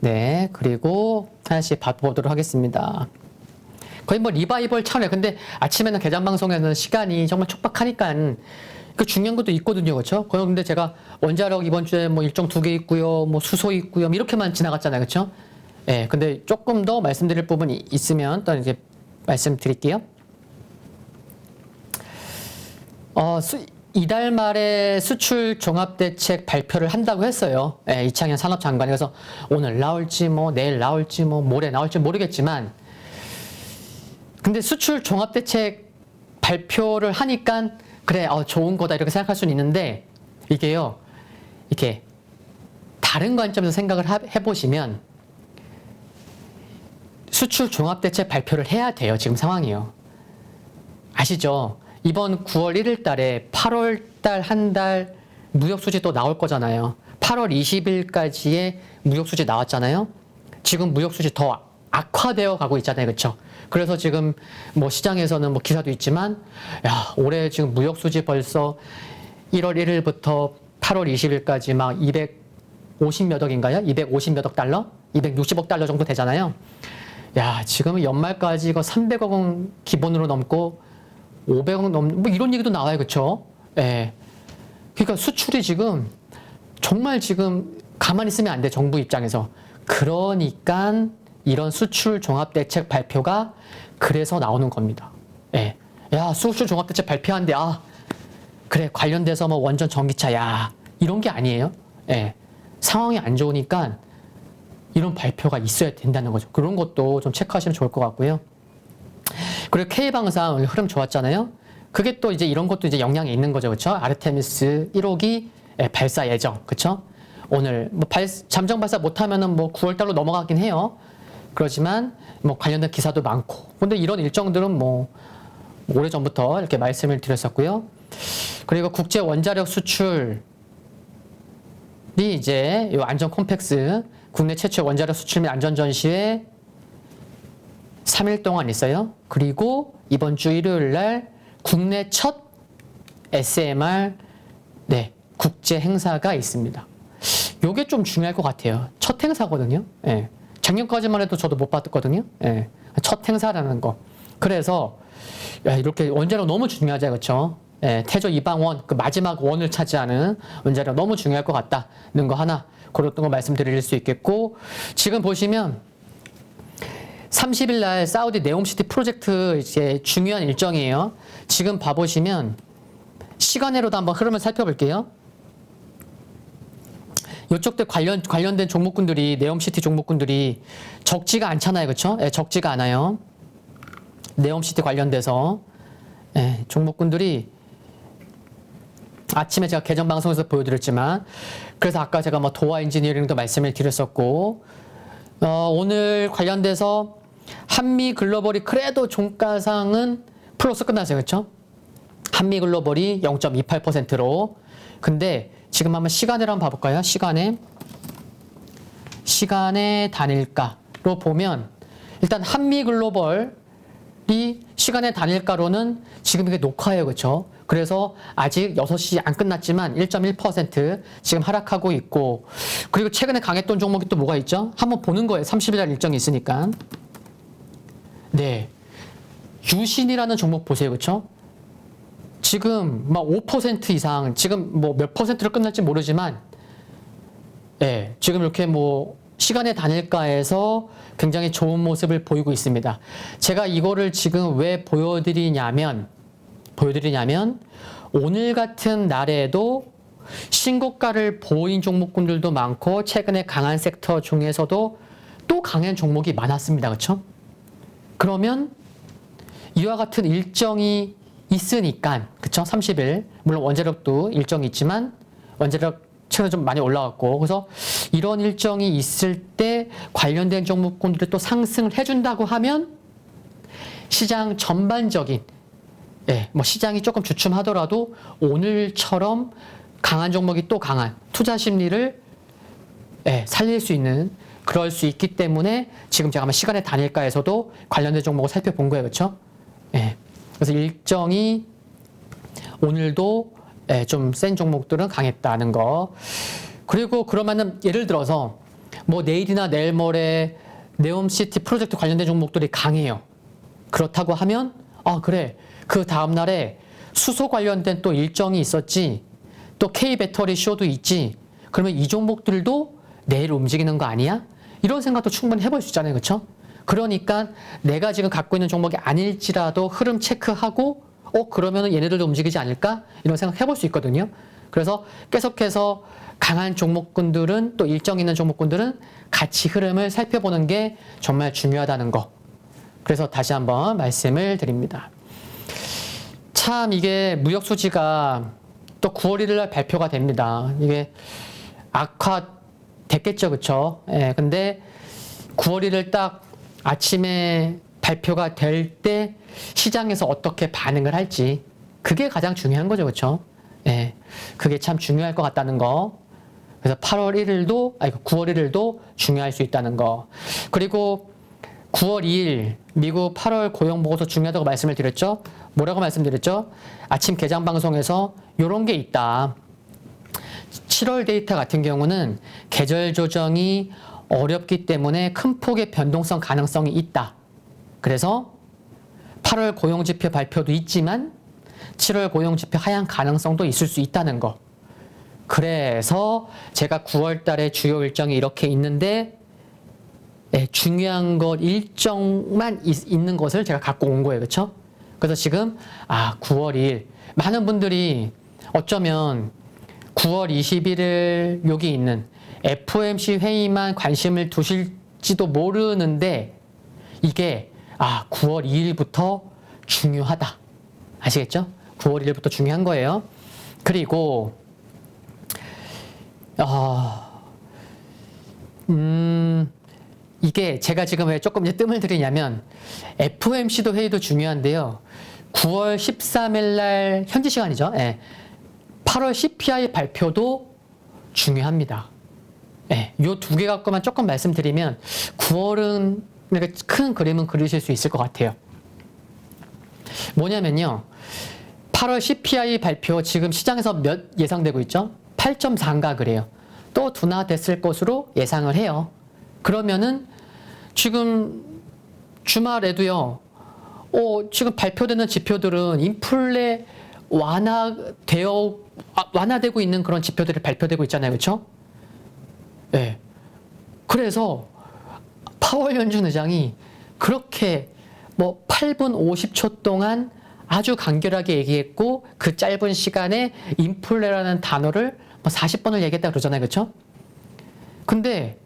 네, 그리고 하나씩 봐보도록 하겠습니다. 거의 뭐 리바이벌 차원에, 근데 아침에는 개장 방송에는 시간이 정말 촉박하니까 그 중요한 것도 있거든요, 그렇죠? 근데 제가 원자력 이번 주에 뭐 일정 2개 있고요, 뭐 수소 있고요, 이렇게만 지나갔잖아요, 그렇죠? 근데 조금 더 말씀드릴 부분이 있으면 또 이제 말씀드릴게요. 이달 말에 수출 종합대책 발표를 한다고 했어요. 이창현 산업장관이. 그래서 오늘 나올지 뭐 내일 나올지 뭐 모레 나올지 모르겠지만, 근데 수출 종합대책 발표를 하니까 그래 좋은 거다 이렇게 생각할 수는 있는데, 이게요 이렇게 다른 관점에서 생각을 해보시면 수출 종합대책 발표를 해야 돼요. 지금 상황이요. 아시죠? 이번 9월 1일 달에 8월 달 한 달 무역수지 또 나올 거잖아요. 8월 20일까지의 무역수지 나왔잖아요. 지금 무역수지 더 악화되어 가고 있잖아요. 그렇죠? 그래서 지금 뭐 시장에서는 뭐 기사도 있지만, 야, 올해 지금 무역수지 벌써 1월 1일부터 8월 20일까지 막 250몇 억인가요? 250몇 억 달러? 260억 달러 정도 되잖아요. 야, 지금 연말까지 이거 300억 원 기본으로 넘고 500억 넘는 뭐 이런 얘기도 나와요. 그렇죠? 그러니까 수출이 지금 정말 지금 가만히 있으면 안 돼, 정부 입장에서. 그러니까 이런 수출 종합대책 발표가 그래서 나오는 겁니다. 야, 수출 종합대책 발표한데 그래 관련돼서 뭐 원전 전기차 야 이런 게 아니에요. 상황이 안 좋으니까 이런 발표가 있어야 된다는 거죠. 그런 것도 좀 체크하시면 좋을 것 같고요. 그리고 K방사 오늘 흐름 좋았잖아요. 그게 또 이제 이런 것도 이제 영향이 있는 거죠. 그렇죠? 아르테미스 1호기 발사 예정. 그렇죠? 오늘 뭐 잠정 발사 못 하면은 뭐 9월 달로 넘어가긴 해요. 그렇지만 뭐 관련된 기사도 많고. 근데 이런 일정들은 뭐 오래전부터 이렇게 말씀을 드렸었고요. 그리고 국제 원자력 수출이 이제 이 안전 콤팩스 국내 최초 원자력 수출 및 안전 전시회 3일 동안 있어요. 그리고 이번 주 일요일 날 국내 첫 SMR 국제 행사가 있습니다. 요게 좀 중요할 것 같아요. 첫 행사거든요. 작년까지만 해도 저도 못 봤거든요. 첫 행사라는 거. 그래서 이렇게 원자력 너무 중요하죠, 그렇죠? 태조 이방원 그 마지막 원을 차지하는 원자력 너무 중요할 것 같다는 거 하나 그런 거 말씀드릴 수 있겠고, 지금 보시면 30일 날 사우디 네옴시티 프로젝트 이제 중요한 일정이에요. 지금 봐보시면 시간으로도 한번 흐름을 살펴볼게요. 이쪽들 관련된 종목군들이 네옴시티 종목군들이 적지가 않잖아요, 그렇죠? 적지가 않아요. 네옴시티 관련돼서 종목군들이 아침에 제가 개전 방송에서 보여드렸지만, 그래서 아까 제가 뭐 도화 엔지니어링도 말씀을 드렸었고, 오늘 관련돼서 한미 글로벌이 그래도 종가상은 플러스 끝났어요, 그렇죠? 한미 글로벌이 0.28%로. 근데 지금 한번 시간을 한번 봐볼까요? 시간의 단일가로 보면 일단 한미글로벌이 시간의 단일가로는 지금 이게 녹화예요. 그렇죠? 그래서 아직 6시 안 끝났지만 1.1% 지금 하락하고 있고, 그리고 최근에 강했던 종목이 또 뭐가 있죠? 한번 보는 거예요. 30일 날 일정이 있으니까. 네. 유신이라는 종목 보세요. 그렇죠? 지금 막 5% 이상, 지금 뭐 몇 퍼센트로 끝날지 모르지만, 예, 지금 이렇게 뭐 시간의 단일가에서 굉장히 좋은 모습을 보이고 있습니다. 제가 이거를 지금 왜 보여드리냐면 오늘 같은 날에도 신고가를 보인 종목군들도 많고 최근에 강한 섹터 중에서도 또 강한 종목이 많았습니다. 그렇죠? 그러면 이와 같은 일정이 있으니까, 그쵸? 30일. 물론 원자력도 일정이 있지만, 원자력 최근에 좀 많이 올라왔고, 그래서 이런 일정이 있을 때 관련된 종목군들이 또 상승을 해준다고 하면, 시장 전반적인, 예, 뭐 시장이 조금 주춤하더라도 오늘처럼 강한 종목이 또 강한 투자 심리를, 예, 살릴 수 있는, 그럴 수 있기 때문에 지금 제가 아마 시간의 단일가에서도 관련된 종목을 살펴본 거예요. 그쵸? 예. 그래서 일정이 오늘도 좀 센 종목들은 강했다는 거. 그리고 그러면은 예를 들어서 뭐 내일이나 내일 모레 네옴시티 프로젝트 관련된 종목들이 강해요. 그렇다고 하면 그래, 그 다음날에 수소 관련된 또 일정이 있었지, 또 K배터리 쇼도 있지, 그러면 이 종목들도 내일 움직이는 거 아니야? 이런 생각도 충분히 해볼 수 있잖아요. 그렇죠? 그러니까 내가 지금 갖고 있는 종목이 아닐지라도 흐름 체크하고 그러면은 얘네들도 움직이지 않을까? 이런 생각 해볼 수 있거든요. 그래서 계속해서 강한 종목군들은, 또 일정 있는 종목군들은 같이 흐름을 살펴보는 게 정말 중요하다는 거. 그래서 다시 한번 말씀을 드립니다. 참 이게 무역 수지가 또 9월 1일 날 발표가 됩니다. 이게 악화됐겠죠. 그쵸? 예, 근데 9월 1일 딱 아침에 발표가 될 때 시장에서 어떻게 반응을 할지, 그게 가장 중요한 거죠. 그렇죠? 예. 그게 참 중요할 것 같다는 거. 그래서 9월 1일도 중요할 수 있다는 거. 그리고 9월 2일 미국 8월 고용 보고서 중요하다고 말씀을 드렸죠. 뭐라고 말씀드렸죠? 아침 개장 방송에서 이런 게 있다. 7월 데이터 같은 경우는 계절 조정이 어렵기 때문에 큰 폭의 변동성 가능성이 있다. 그래서 8월 고용지표 발표도 있지만 7월 고용지표 하향 가능성도 있을 수 있다는 거. 그래서 제가 9월 달에 주요 일정이 이렇게 있는데, 중요한 것 일정만 있는 것을 제가 갖고 온 거예요. 그렇죠? 그래서 지금 9월 2일 많은 분들이 어쩌면 9월 21일 여기 있는 FOMC 회의만 관심을 두실지도 모르는데, 이게 9월 2일부터 중요하다. 아시겠죠? 9월 1일부터 중요한 거예요. 그리고 이게 제가 지금 왜 조금 이제 뜸을 들이냐면, FOMC도 회의도 중요한데요. 9월 13일 날 현지 시간이죠. 8월 CPI 발표도 중요합니다. 요 두 개 갖고만 조금 말씀드리면 9월은 큰 그림은 그리실 수 있을 것 같아요. 뭐냐면요. 8월 CPI 발표 지금 시장에서 몇 예상되고 있죠? 8.4인가 그래요. 또 둔화됐을 것으로 예상을 해요. 그러면은 지금 주말에도요. 지금 발표되는 지표들은 인플레 완화되고 있는 그런 지표들이 발표되고 있잖아요. 그렇죠? 네. 그래서 파월 연준 의장이 그렇게 8분 50초 동안 아주 간결하게 얘기했고, 그 짧은 시간에 인플레라는 단어를 40번을 얘기했다 그러잖아요. 그렇죠? 근데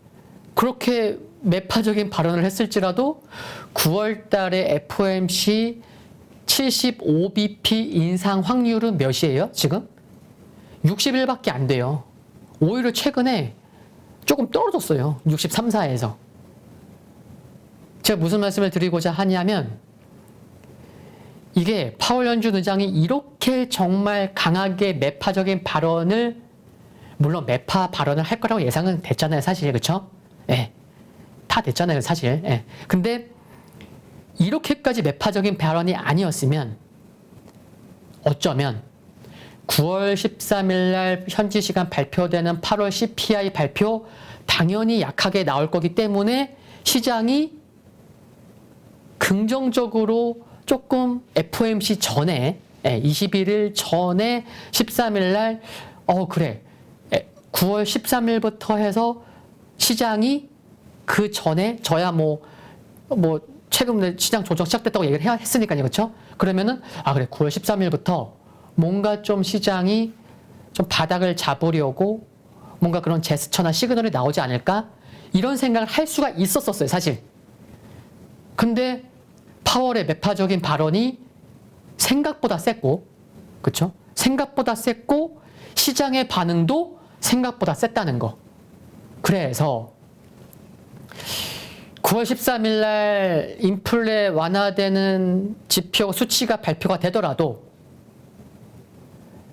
그렇게 매파적인 발언을 했을지라도 9월 달에 FOMC 75bp 인상 확률은 몇이에요? 지금? 61밖에 안 돼요. 오히려 최근에 조금 떨어졌어요. 63, 4에서. 제가 무슨 말씀을 드리고자 하냐면, 이게 파월 연준 의장이 이렇게 정말 강하게 매파적인 발언을, 물론 매파 발언을 할 거라고 예상은 됐잖아요. 사실. 그렇죠? 예. 다 됐잖아요, 사실. 예. 근데 이렇게까지 매파적인 발언이 아니었으면 어쩌면 9월 13일 날 현지 시간 발표되는 8월 CPI 발표 당연히 약하게 나올 거기 때문에 시장이 긍정적으로 조금 FOMC 전에 21일 전에 13일 날 그래 9월 13일부터 해서 시장이 그 전에 저야 뭐 최근에 시장 조정 시작됐다고 얘기를 했으니까요. 그렇죠? 그러면은 그래 9월 13일부터 뭔가 좀 시장이 좀 바닥을 잡으려고 뭔가 그런 제스처나 시그널이 나오지 않을까? 이런 생각을 할 수가 있었어요, 사실. 근데 파월의 매파적인 발언이 생각보다 셌고, 그쵸? 생각보다 셌고, 시장의 반응도 생각보다 셌다는 거. 그래서 9월 13일 날 인플레 완화되는 지표 수치가 발표가 되더라도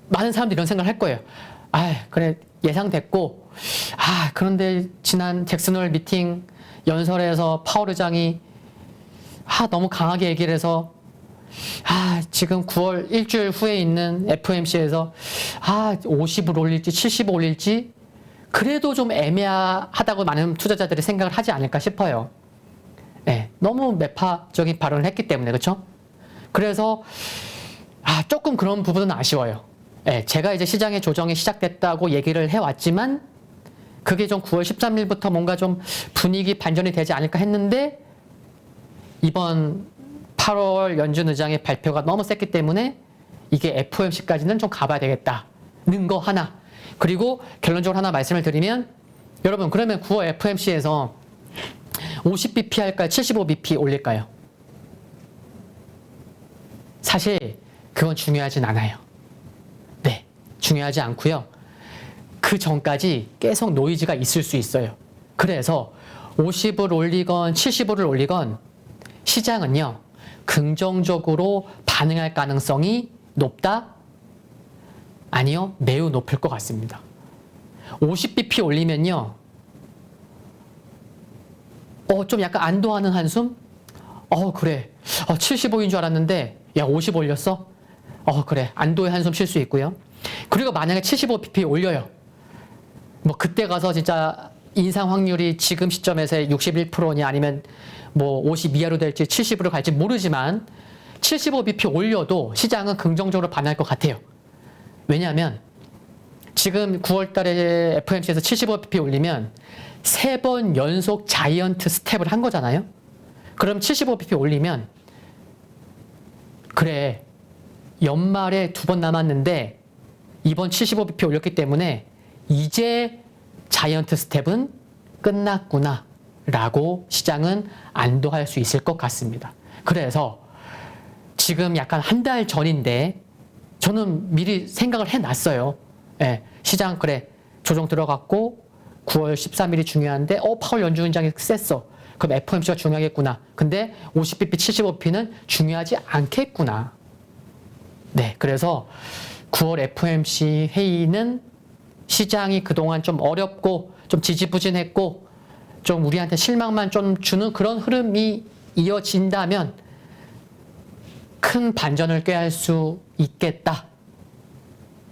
많은 사람들이 이런 생각을 할 거예요. 그래 예상됐고 그런데 지난 잭슨홀 미팅 연설에서 파월 의장이 너무 강하게 얘기를 해서 지금 9월 일주일 후에 있는 FOMC에서 50을 올릴지 70을 올릴지 그래도 좀 애매하다고 많은 투자자들이 생각을 하지 않을까 싶어요. 너무 매파적인 발언을 했기 때문에, 그렇죠? 그래서 조금 그런 부분은 아쉬워요. 제가 이제 시장의 조정이 시작됐다고 얘기를 해왔지만 그게 좀 9월 13일부터 뭔가 좀 분위기 반전이 되지 않을까 했는데 이번 8월 연준 의장의 발표가 너무 셌기 때문에 이게 FOMC까지는 좀 가봐야 되겠다는 거 하나. 그리고 결론적으로 하나 말씀을 드리면 여러분 그러면 9월 FOMC에서 50bp 할까요? 75bp 올릴까요? 사실 그건 중요하진 않아요. 네, 중요하지 않고요. 그 전까지 계속 노이즈가 있을 수 있어요. 그래서 50을 올리건 75를 올리건 시장은요. 긍정적으로 반응할 가능성이 높다? 아니요. 매우 높을 것 같습니다. 50bp 올리면요. 좀 약간 안도하는 한숨? 그래. 75인 줄 알았는데 야 50 올렸어? 그래. 안도의 한숨 쉴 수 있고요. 그리고 만약에 75bp 올려요. 뭐 그때 가서 진짜 인상 확률이 지금 시점에서의 61%냐 아니면 뭐 50 이하로 될지 70으로 갈지 모르지만 75bp 올려도 시장은 긍정적으로 반응할 것 같아요. 왜냐하면 지금 9월 달에 FOMC에서 75bp 올리면 3번 연속 자이언트 스텝을 한 거잖아요. 그럼 75bp 올리면 그래 연말에 2번 남았는데 이번 75bp 올렸기 때문에 이제 자이언트 스텝은 끝났구나 라고 시장은 안도할 수 있을 것 같습니다. 그래서 지금 약간 한 달 전인데 저는 미리 생각을 해놨어요. 시장 그래 조정 들어갔고 9월 13일이 중요한데 파월 연준 의장이 셌어. 그럼 FOMC가 중요하겠구나. 근데 50bp, 75bp는 중요하지 않겠구나. 네, 그래서 9월 FOMC 회의는 시장이 그동안 좀 어렵고 좀 지지부진했고 좀 우리한테 실망만 좀 주는 그런 흐름이 이어진다면 큰 반전을 꾀할 수 있겠다.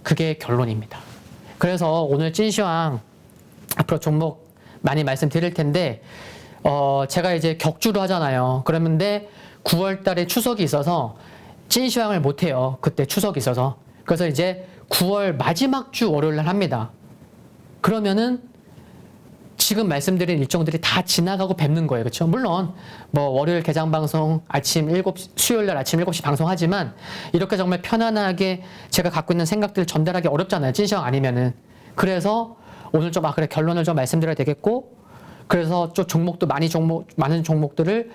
그게 결론입니다. 그래서 오늘 찐시황 앞으로 종목 많이 말씀드릴 텐데 제가 이제 격주로 하잖아요. 그러는데 9월 달에 추석이 있어서 찐시황을 못해요. 그때 추석이 있어서. 그래서 이제 9월 마지막 주 월요일 날 합니다. 그러면은 지금 말씀드린 일정들이 다 지나가고 뵙는 거예요. 그렇죠? 물론 뭐 월요일 개장 방송 수요일 날 아침 7시 방송하지만 이렇게 정말 편안하게 제가 갖고 있는 생각들을 전달하기 어렵잖아요. 찐시황 아니면은. 그래서 오늘 좀 그래 결론을 좀 말씀드려야 되겠고 그래서 좀 많은 종목들을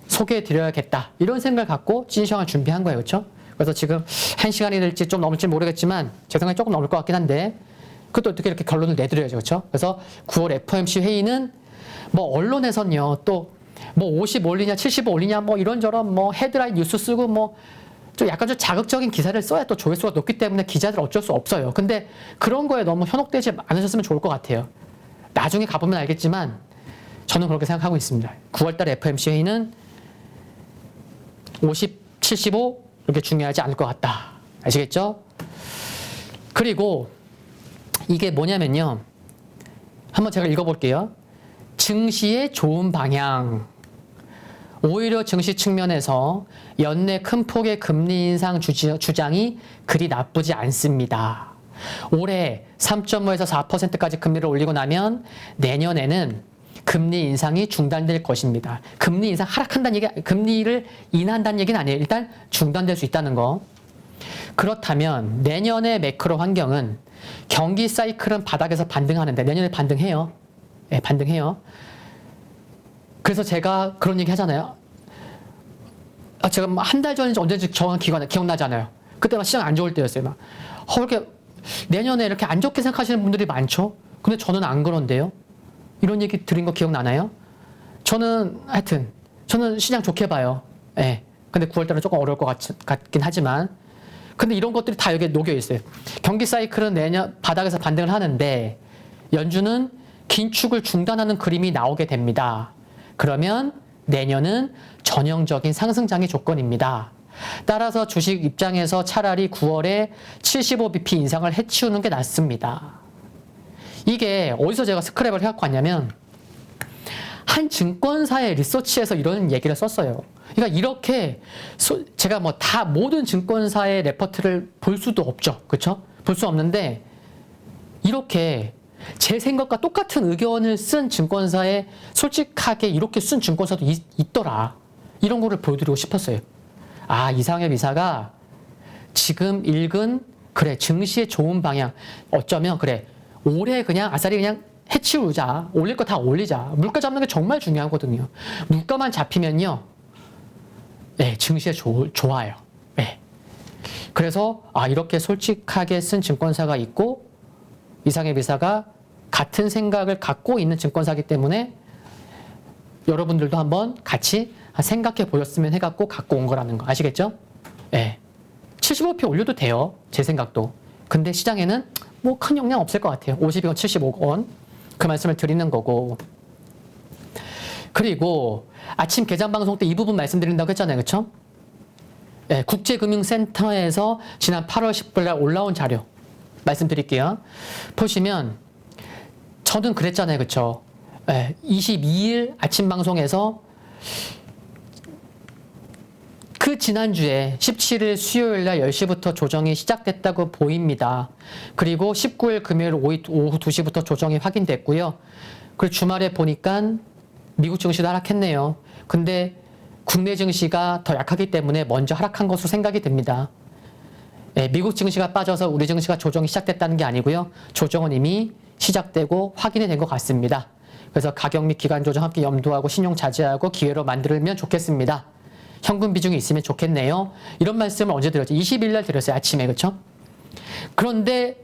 소개해 드려야겠다. 이런 생각을 갖고 찐시황을 준비한 거예요. 그렇죠? 그래서 지금 1시간이 될지 좀 넘을지 모르겠지만 제 생각에 조금 넘을 것 같긴 한데 그것도 어떻게 이렇게 결론을 내드려야죠. 그렇죠? 그래서 9월 FOMC 회의는 뭐 언론에선요. 또 뭐 50 올리냐 75 올리냐 뭐 이런저런 뭐 헤드라인 뉴스 쓰고 뭐 좀 약간 좀 자극적인 기사를 써야 또 조회수가 높기 때문에 기자들 어쩔 수 없어요. 근데 그런 거에 너무 현혹되지 않으셨으면 좋을 것 같아요. 나중에 가보면 알겠지만 저는 그렇게 생각하고 있습니다. 9월달 FOMC 회의는 50, 75 이렇게 중요하지 않을 것 같다. 아시겠죠? 그리고 이게 뭐냐면요. 한번 제가 읽어볼게요. 증시의 좋은 방향. 오히려 증시 측면에서 연내 큰 폭의 금리 인상 주장이 그리 나쁘지 않습니다. 올해 3.5에서 4%까지 금리를 올리고 나면 내년에는 금리 인상이 중단될 것입니다. 금리 인상 하락한다는 얘기, 금리를 인하한다는 얘기는 아니에요. 일단 중단될 수 있다는 거. 그렇다면 내년의 매크로 환경은 경기 사이클은 바닥에서 반등하는데 내년에 반등해요. 네, 반등해요. 그래서 제가 그런 얘기 하잖아요. 제가 한 달 전인지 언제인지 정확한 기억나잖아요. 그때 막 시장 안 좋을 때였어요. 막 이렇게 내년에 이렇게 안 좋게 생각하시는 분들이 많죠. 근데 저는 안 그런데요. 이런 얘기 드린 거 기억나나요? 저는 하여튼 저는 시장 좋게 봐요. 예. 근데 9월달은 조금 어려울 것 같긴 하지만 근데 이런 것들이 다 여기에 녹여 있어요. 경기 사이클은 내년 바닥에서 반등을 하는데 연준은 긴축을 중단하는 그림이 나오게 됩니다. 그러면 내년은 전형적인 상승장의 조건입니다. 따라서 주식 입장에서 차라리 9월에 75bp 인상을 해치우는 게 낫습니다. 이게 어디서 제가 스크랩을 해갖고 왔냐면 한 증권사의 리서치에서 이런 얘기를 썼어요. 그러니까 이렇게 제가 뭐 다 모든 증권사의 레포트를 볼 수도 없죠. 그렇죠? 볼 수 없는데 이렇게 제 생각과 똑같은 의견을 쓴 증권사에 솔직하게 이렇게 쓴 증권사도 있더라. 이런 거를 보여드리고 싶었어요. 아, 이상엽 이사가 지금 읽은 그래 증시의 좋은 방향 어쩌면 그래 올해 그냥 아싸리 그냥 해치우자. 올릴 거 다 올리자. 물가 잡는 게 정말 중요하거든요. 물가만 잡히면요. 네, 증시에 좋아요. 네. 그래서 이렇게 솔직하게 쓴 증권사가 있고 이상엽 이사가 같은 생각을 갖고 있는 증권사이기 때문에 여러분들도 한번 같이 생각해 보셨으면 해갖고 갖고 온 거라는 거 아시겠죠? 네. 75p 올려도 돼요. 제 생각도. 근데 시장에는 뭐 큰 영향 없을 것 같아요. 50이건 75원. 그 말씀을 드리는 거고. 그리고 아침 개장 방송 때 이 부분 말씀드린다고 했잖아요. 그쵸? 네, 국제금융센터에서 지난 8월 10일 날 올라온 자료 말씀드릴게요. 보시면 저는 그랬잖아요. 그쵸? 네, 22일 아침 방송에서 그 지난주에 17일 수요일 날 10시부터 조정이 시작됐다고 보입니다. 그리고 19일 금요일 오후 2시부터 조정이 확인됐고요. 그리고 주말에 보니까 미국 증시도 하락했네요. 근데 국내 증시가 더 약하기 때문에 먼저 하락한 것으로 생각이 됩니다. 네, 미국 증시가 빠져서 우리 증시가 조정이 시작됐다는 게 아니고요. 조정은 이미 시작되고 확인이 된 것 같습니다. 그래서 가격 및 기간 조정 함께 염두하고 신용 자제하고 기회로 만들면 좋겠습니다. 현금 비중이 있으면 좋겠네요. 이런 말씀을 언제 드렸죠? 20일 날 드렸어요. 아침에. 그쵸? 그런데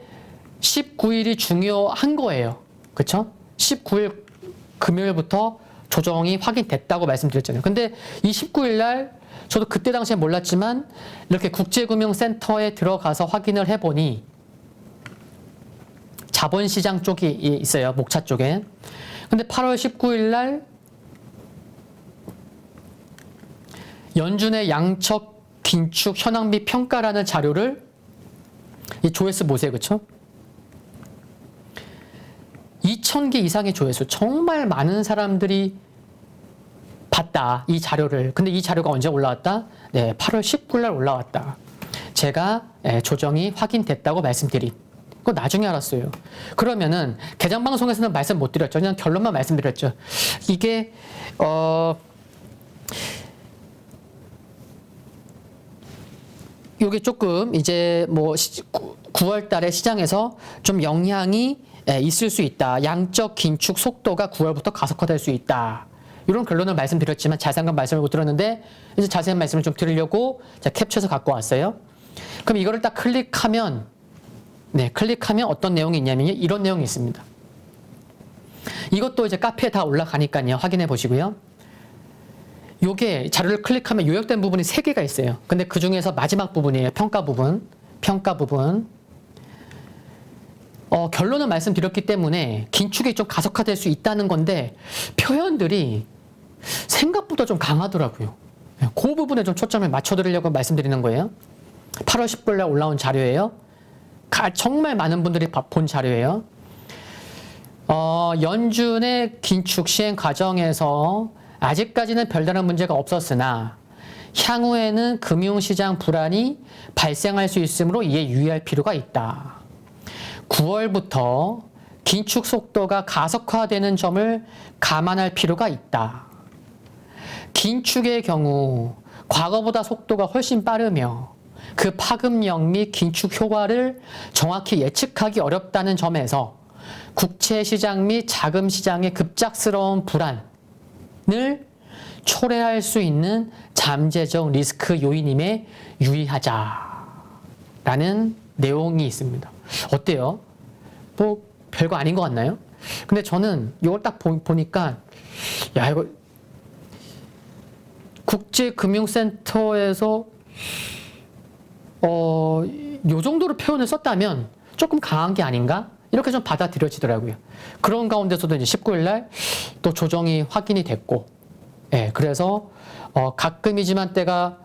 19일이 중요한 거예요. 그쵸? 19일 금요일부터 조정이 확인됐다고 말씀드렸잖아요. 근데 이 19일 날 저도 그때 당시에 몰랐지만 이렇게 국제금융센터에 들어가서 확인을 해보니 자본시장 쪽이 있어요. 목차 쪽에. 근데 8월 19일 날 연준의 양적 긴축 현황비 평가라는 자료를 이 조회수 보세요. 그쵸? 2,000개 이상의 조회수. 정말 많은 사람들이 봤다. 이 자료를. 근데 이 자료가 언제 올라왔다? 네, 8월 19일 날 올라왔다. 제가 조정이 확인됐다고 말씀드린. 그거 나중에 알았어요. 그러면은 개장 방송에서는 말씀 못 드렸죠. 그냥 결론만 말씀드렸죠. 이게 요게 조금 이제 뭐 9월 달에 시장에서 좀 영향이 있을 수 있다. 양적 긴축 속도가 9월부터 가속화될 수 있다. 이런 결론을 말씀드렸지만 자세한 말씀을 못 드렸는데 이제 자세한 말씀을 좀 드리려고 제가 캡처해서 갖고 왔어요. 그럼 이거를 딱 클릭하면 클릭하면 어떤 내용이 있냐면요. 이런 내용이 있습니다. 이것도 이제 카페에 다 올라가니까요. 확인해 보시고요. 요게 자료를 클릭하면 요약된 부분이 3개가 있어요. 근데 그 중에서 마지막 부분이에요. 평가 부분. 결론을 말씀드렸기 때문에 긴축이 좀 가속화될 수 있다는 건데 표현들이 생각보다 좀 강하더라고요. 그 부분에 좀 초점을 맞춰드리려고 말씀드리는 거예요. 8월 19일 날 올라온 자료예요. 정말 많은 분들이 본 자료예요. 연준의 긴축 시행 과정에서 아직까지는 별다른 문제가 없었으나 향후에는 금융시장 불안이 발생할 수 있으므로 이에 유의할 필요가 있다. 9월부터 긴축 속도가 가속화되는 점을 감안할 필요가 있다. 긴축의 경우 과거보다 속도가 훨씬 빠르며 그 파급력 및 긴축 효과를 정확히 예측하기 어렵다는 점에서 국채시장 및 자금시장의 급작스러운 불안을 초래할 수 있는 잠재적 리스크 요인임에 유의하자라는 내용이 있습니다. 어때요? 뭐 별거 아닌 것 같나요? 근데 저는 이걸 딱 보니까 야 이거 국제금융센터에서 요 정도로 표현을 썼다면 조금 강한 게 아닌가? 이렇게 좀 받아들여지더라고요. 그런 가운데서도 이제 19일 날 또 조정이 확인이 됐고, 예, 그래서 가끔이지만 때가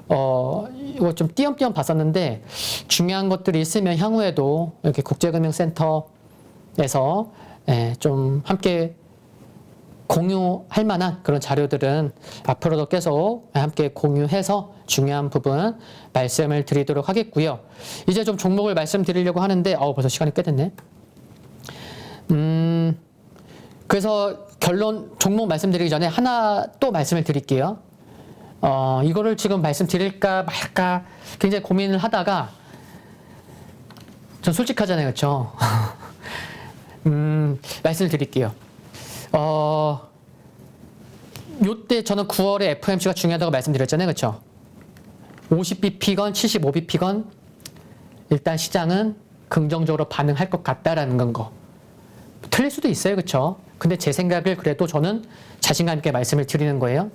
이거 좀 띄엄띄엄 봤었는데 중요한 것들이 있으면 향후에도 이렇게 국제금융센터에서 좀 함께 공유할 만한 그런 자료들은 앞으로도 계속 함께 공유해서 중요한 부분 말씀을 드리도록 하겠고요. 이제 좀 종목을 말씀드리려고 하는데 벌써 시간이 꽤 됐네. 그래서 결론 종목 말씀드리기 전에 하나 또 말씀을 드릴게요. 이거를 지금 말씀드릴까 말까 굉장히 고민을 하다가 전 솔직하잖아요. 그렇죠? 말씀을 드릴게요. 요때 저는 9월에 FOMC가 중요하다고 말씀드렸잖아요. 그렇죠? 50bp건 75bp건 일단 시장은 긍정적으로 반응할 것 같다라는 거. 틀릴 수도 있어요. 그렇죠? 근데 제 생각을 그래도 저는 자신감 있게 말씀을 드리는 거예요.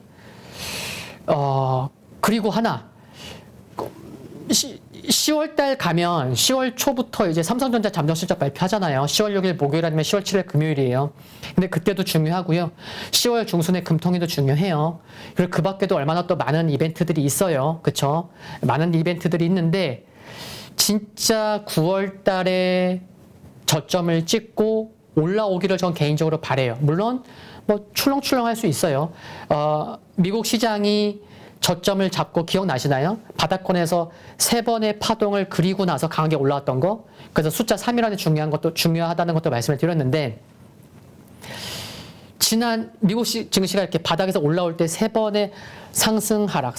그리고 하나 10월달 가면 10월 초부터 이제 삼성전자 잠정실적 발표하잖아요. 10월 6일 목요일 아니면 10월 7일 금요일이에요. 근데 그때도 중요하고요. 10월 중순에 금통위도 중요해요. 그리고 그 밖에도 얼마나 또 많은 이벤트들이 있어요. 그쵸? 많은 이벤트들이 있는데 진짜 9월 달에 저점을 찍고 올라오기를 전 개인적으로 바라요. 물론 뭐 출렁출렁할 수 있어요. 미국 시장이 저점을 잡고 기억나시나요? 바닥권에서 3번의 파동을 그리고 나서 강하게 올라왔던 거. 그래서 숫자 3이라는 중요하다는 것도 말씀을 드렸는데 지난 미국 증시가 이렇게 바닥에서 올라올 때 3번의 상승 하락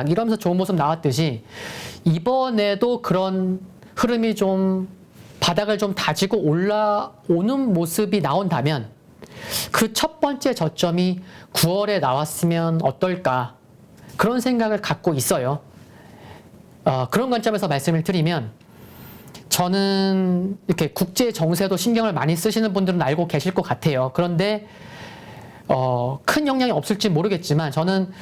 이러면서 좋은 모습 나왔듯이 이번에도 그런 흐름이 좀 바닥을 좀 다지고 올라오는 모습이 나온다면 그 첫 번째 저점이 9월에 나왔으면 어떨까 그런 생각을 갖고 있어요. 그런 관점에서 말씀을 드리면 저는 이렇게 국제 정세도 신경을 많이 쓰시는 분들은 알고 계실 것 같아요. 그런데 큰 영향이 없을지 모르겠지만 저는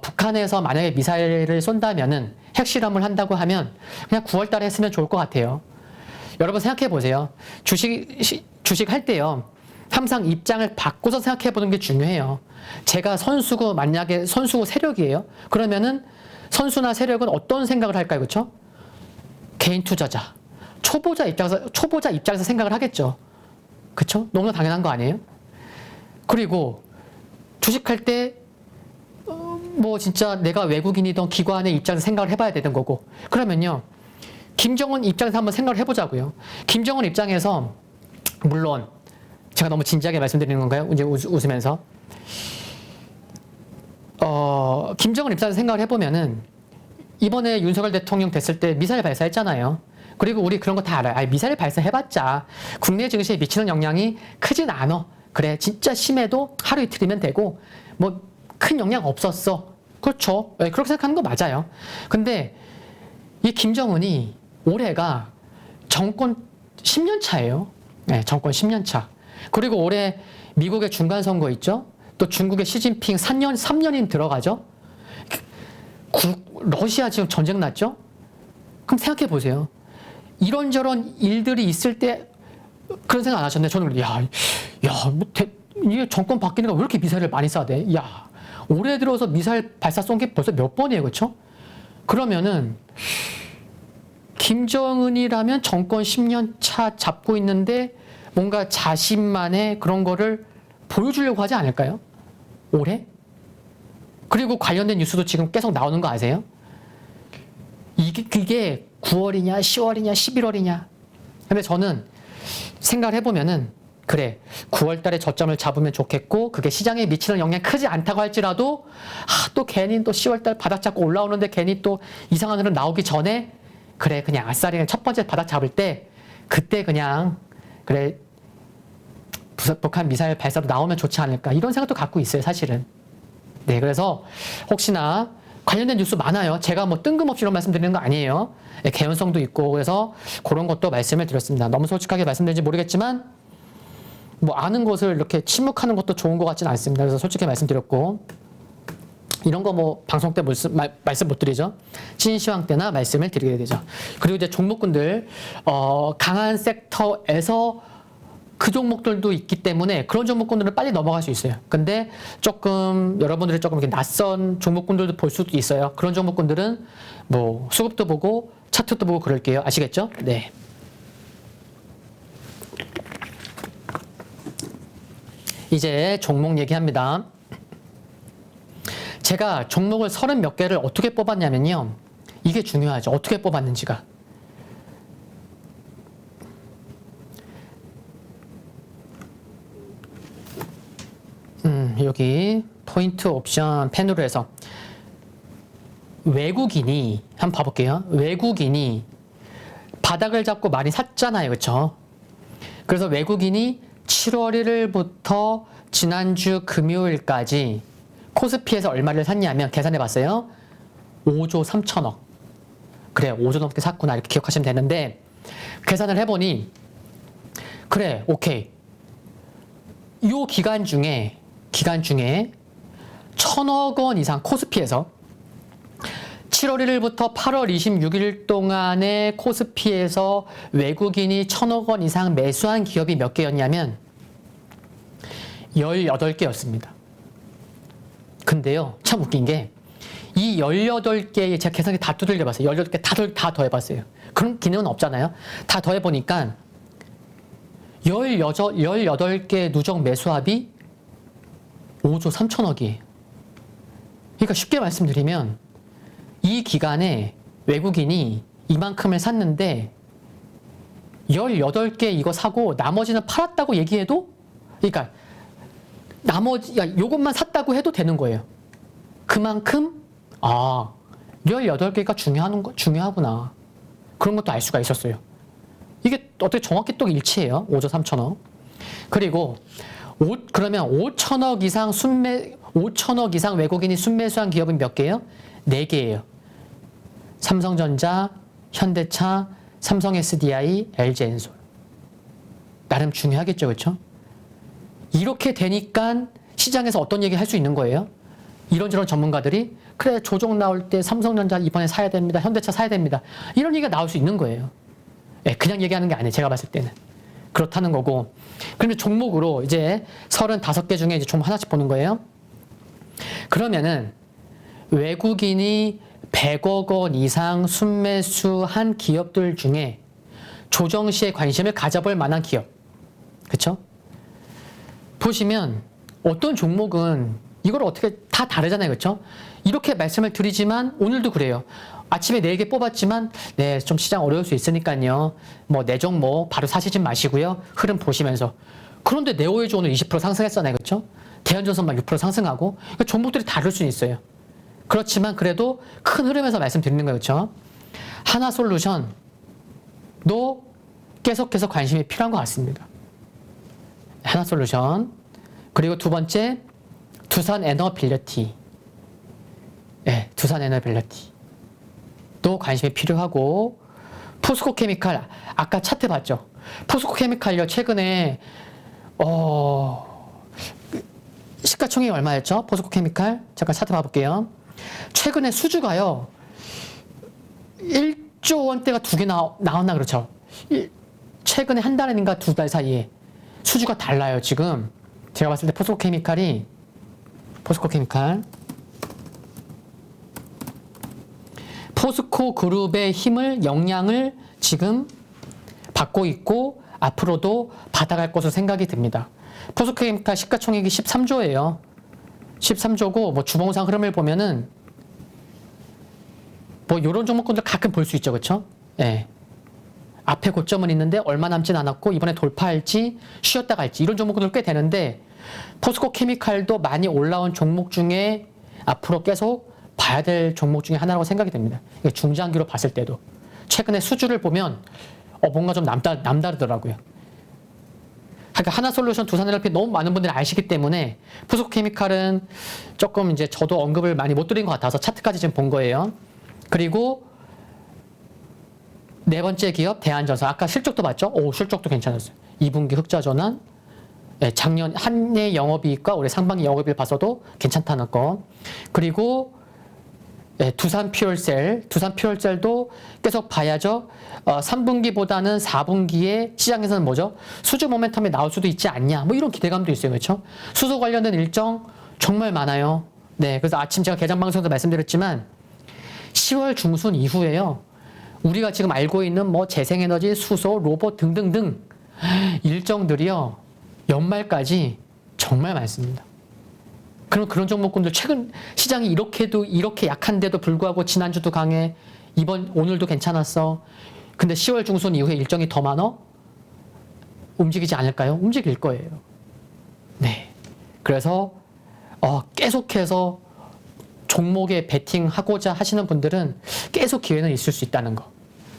북한에서 만약에 미사일을 쏜다면은 핵실험을 한다고 하면 그냥 9월 달에 했으면 좋을 것 같아요. 여러분 생각해 보세요. 주식 할 때요. 항상 입장을 바꿔서 생각해 보는 게 중요해요. 제가 만약에 선수고 세력이에요. 그러면은 선수나 세력은 어떤 생각을 할까요? 그렇죠? 개인 투자자. 초보자 입장에서 생각을 하겠죠. 그렇죠? 너무나 당연한 거 아니에요? 그리고 주식할 때 뭐 진짜 내가 외국인이던 기관의 입장에서 생각을 해봐야 되는 거고. 그러면요. 김정은 입장에서 한번 생각을 해보자고요. 김정은 입장에서 물론 제가 너무 진지하게 말씀드리는 건가요? 이제 웃으면서 김정은 입장에서 생각을 해보면은 이번에 윤석열 대통령 됐을 때 미사일 발사했잖아요. 그리고 우리 그런 거 다 알아요. 미사일 발사해봤자 국내 증시에 미치는 영향이 크진 않아. 그래 진짜 심해도 하루 이틀이면 되고 뭐 큰 영향 없었어. 그렇죠. 네, 그렇게 생각하는 거 맞아요. 근데 이 김정은이 올해가 정권 10년 차예요. 네, 정권 10년 차. 그리고 올해 미국의 중간 선거 있죠. 또 중국의 시진핑 3년인 들어가죠. 러시아 지금 전쟁 났죠. 그럼 생각해 보세요. 이런저런 일들이 있을 때 그런 생각 안 하셨네. 저는 이게 정권 바뀌니까 왜 이렇게 미사일을 많이 쏴대? 야, 올해 들어서 미사일 발사 쏜 게 벌써 몇 번이에요, 그렇죠? 그러면은 김정은이라면 정권 10년 차 잡고 있는데 뭔가 자신만의 그런 거를 보여주려고 하지 않을까요? 올해? 그리고 관련된 뉴스도 지금 계속 나오는 거 아세요? 그게 9월이냐, 10월이냐, 11월이냐. 근데 저는 생각을 해보면은, 그래, 9월 달에 저점을 잡으면 좋겠고, 그게 시장에 미치는 영향이 크지 않다고 할지라도, 또 괜히 또 10월 달 바닥 잡고 올라오는데 괜히 또 이상한 흐름 나오기 전에, 그래, 그냥 아싸리 그냥 첫 번째 바닥 잡을 때, 그때 그냥, 그래, 북한 미사일 발사도 나오면 좋지 않을까. 이런 생각도 갖고 있어요, 사실은. 네, 그래서 혹시나 관련된 뉴스 많아요. 제가 뭐 뜬금없이 이런 말씀 드리는 거 아니에요. 네, 개연성도 있고, 그래서 그런 것도 말씀을 드렸습니다. 너무 솔직하게 말씀드린지 모르겠지만, 뭐 아는 것을 이렇게 침묵하는 것도 좋은 것 같지는 않습니다. 그래서 솔직히 말씀드렸고, 이런 거 뭐 방송 때 말씀 못 드리죠. 신시황 때나 말씀을 드리게 되죠. 그리고 이제 종목군들, 강한 섹터에서 그 종목들도 있기 때문에 그런 종목군들은 빨리 넘어갈 수 있어요. 근데 조금 여러분들이 조금 이렇게 낯선 종목군들도 볼 수도 있어요. 그런 종목군들은 뭐 수급도 보고 차트도 보고 그럴게요. 아시겠죠? 네. 이제 종목 얘기합니다. 제가 종목을 30몇 개를 어떻게 뽑았냐면요. 이게 중요하죠. 어떻게 뽑았는지가. 여기 포인트 옵션 펜으로 해서 외국인이 한번 봐볼게요. 외국인이 바닥을 잡고 많이 샀잖아요. 그렇죠? 그래서 외국인이 7월 1일부터 지난주 금요일까지 코스피에서 얼마를 샀냐면 계산해 봤어요. 5조 3천억. 그래, 5조 넘게 샀구나. 이렇게 기억하시면 되는데 계산을 해보니 그래, 오케이. 요 기간 중에 1,000억 원 이상 코스피에서 7월 1일부터 8월 26일 동안의 코스피에서 외국인이 1,000억 원 이상 매수한 기업이 몇 개였냐면 18개였습니다. 근데요, 참 웃긴 게 이 18개의 제가 계산기 다 두들겨 봤어요. 18개 다 더해봤어요. 그런 기능은 없잖아요. 다 더해보니까 18개 누적 매수합이 5조 3천억이에요. 그러니까 쉽게 말씀드리면 이 기간에 외국인이 이만큼을 샀는데 18개 이거 사고 나머지는 팔았다고 얘기해도, 그러니까 요것만 샀다고 해도 되는 거예요. 그만큼 18개가 중요하구나. 그런 것도 알 수가 있었어요. 이게 어떻게 정확히 또 일치해요. 5조 3천억. 그리고 그러면 5천억 이상 외국인이 순매수한 기업은 몇 개예요? 4개예요. 삼성전자, 현대차, 삼성 SDI, LG엔솔. 나름 중요하겠죠, 그렇죠? 이렇게 되니까 시장에서 어떤 얘기 할 수 있는 거예요? 이런저런 전문가들이 그래, 조정 나올 때 삼성전자 이번에 사야 됩니다. 현대차 사야 됩니다. 이런 얘기가 나올 수 있는 거예요. 네, 그냥 얘기하는 게 아니에요. 제가 봤을 때는. 그렇다는 거고. 그러면 종목으로 이제 35개 중에 이제 종목 하나씩 보는 거예요. 그러면은 외국인이 100억 원 이상 순매수한 기업들 중에 조정 시에 관심을 가져볼 만한 기업. 그쵸? 보시면 어떤 종목은 이걸 어떻게 다 다르잖아요. 그쵸? 이렇게 말씀을 드리지만 오늘도 그래요. 아침에 4개 뽑았지만 네, 좀 시장 어려울 수 있으니까요. 뭐 내 종목 바로 사시지 마시고요. 흐름 보시면서. 그런데 네오에이즈 오늘 20% 상승했잖아요. 그렇죠? 대한전선만 6% 상승하고. 그러니까 종목들이 다를 수는 있어요. 그렇지만 그래도 큰 흐름에서 말씀드리는 거예요. 그렇죠? 하나솔루션도 계속해서 관심이 필요한 것 같습니다. 하나솔루션. 그리고 두 번째 두산에너빌리티. 네, 두산에너빌리티. 또 관심이 필요하고, 포스코케미칼 아까 차트 봤죠? 포스코케미칼요 최근에 시가총액이 얼마였죠? 포스코케미칼 잠깐 차트 봐볼게요. 최근에 수주가요 1조 10조 원대가 두 개 나왔나 그렇죠. 최근에 한 달인가 두 달 사이에 수주가 달라요. 지금 제가 봤을 때 포스코 그룹의 힘을 역량을 지금 받고 있고 앞으로도 받아갈 것으로 생각이 듭니다. 포스코케미칼 시가총액이 13조예요. 13조고 뭐 주봉상 흐름을 보면은 뭐 이런 종목군들 가끔 볼 수 있죠, 그렇죠? 예. 앞에 고점은 있는데 얼마 남진 않았고 이번에 돌파할지 쉬었다 갈지 이런 종목군들 꽤 되는데 포스코케미칼도 많이 올라온 종목 중에 앞으로 계속 봐야 될 종목 중에 하나라고 생각이 됩니다. 중장기로 봤을 때도 최근에 수주를 보면 뭔가 좀 남다르더라고요. 그러니까 하나솔루션, 두산에너지 너무 많은 분들이 아시기 때문에 포스코케미칼은 조금 이제 저도 언급을 많이 못 드린 것 같아서 차트까지 지금 본 거예요. 그리고 네 번째 기업 대한전선 아까 실적도 봤죠? 실적도 괜찮았어요. 2분기 흑자 전환. 네, 작년 한 해 영업이익과 올해 상반기 영업이익을 봐서도 괜찮다는 거. 그리고 두산 퓨얼셀도 계속 봐야죠. 3분기보다는 4분기에 시장에서는 뭐죠? 수주 모멘텀이 나올 수도 있지 않냐. 뭐 이런 기대감도 있어요. 그렇죠? 수소 관련된 일정 정말 많아요. 네, 그래서 아침 제가 개장 방송에서 말씀드렸지만 10월 중순 이후에요. 우리가 지금 알고 있는 뭐 재생에너지, 수소, 로봇 등등등 일정들이요. 연말까지 정말 많습니다. 그럼 그런 종목군들 최근 시장이 이렇게 약한데도 불구하고 지난주도 강해. 오늘도 괜찮았어. 근데 10월 중순 이후에 일정이 더 많어? 움직이지 않을까요? 움직일 거예요. 네. 그래서 계속해서 종목에 베팅하고자 하시는 분들은 계속 기회는 있을 수 있다는 거.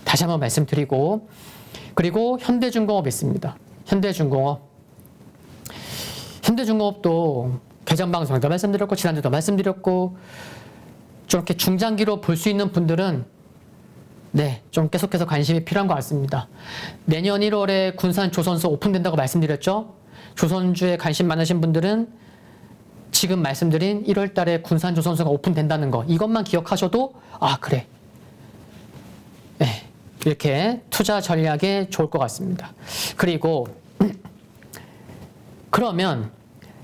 다시 한번 말씀드리고 그리고 현대중공업 있습니다. 현대중공업도 개장 방송에도 말씀드렸고 지난주도 말씀드렸고 저렇게 중장기로 볼 수 있는 분들은 네, 좀 계속해서 관심이 필요한 것 같습니다. 내년 1월에 군산 조선소 오픈된다고 말씀드렸죠. 조선주에 관심 많으신 분들은 지금 말씀드린 1월 달에 군산 조선소가 오픈된다는 거 이것만 기억하셔도 그래. 네, 이렇게 투자 전략에 좋을 것 같습니다. 그리고 그러면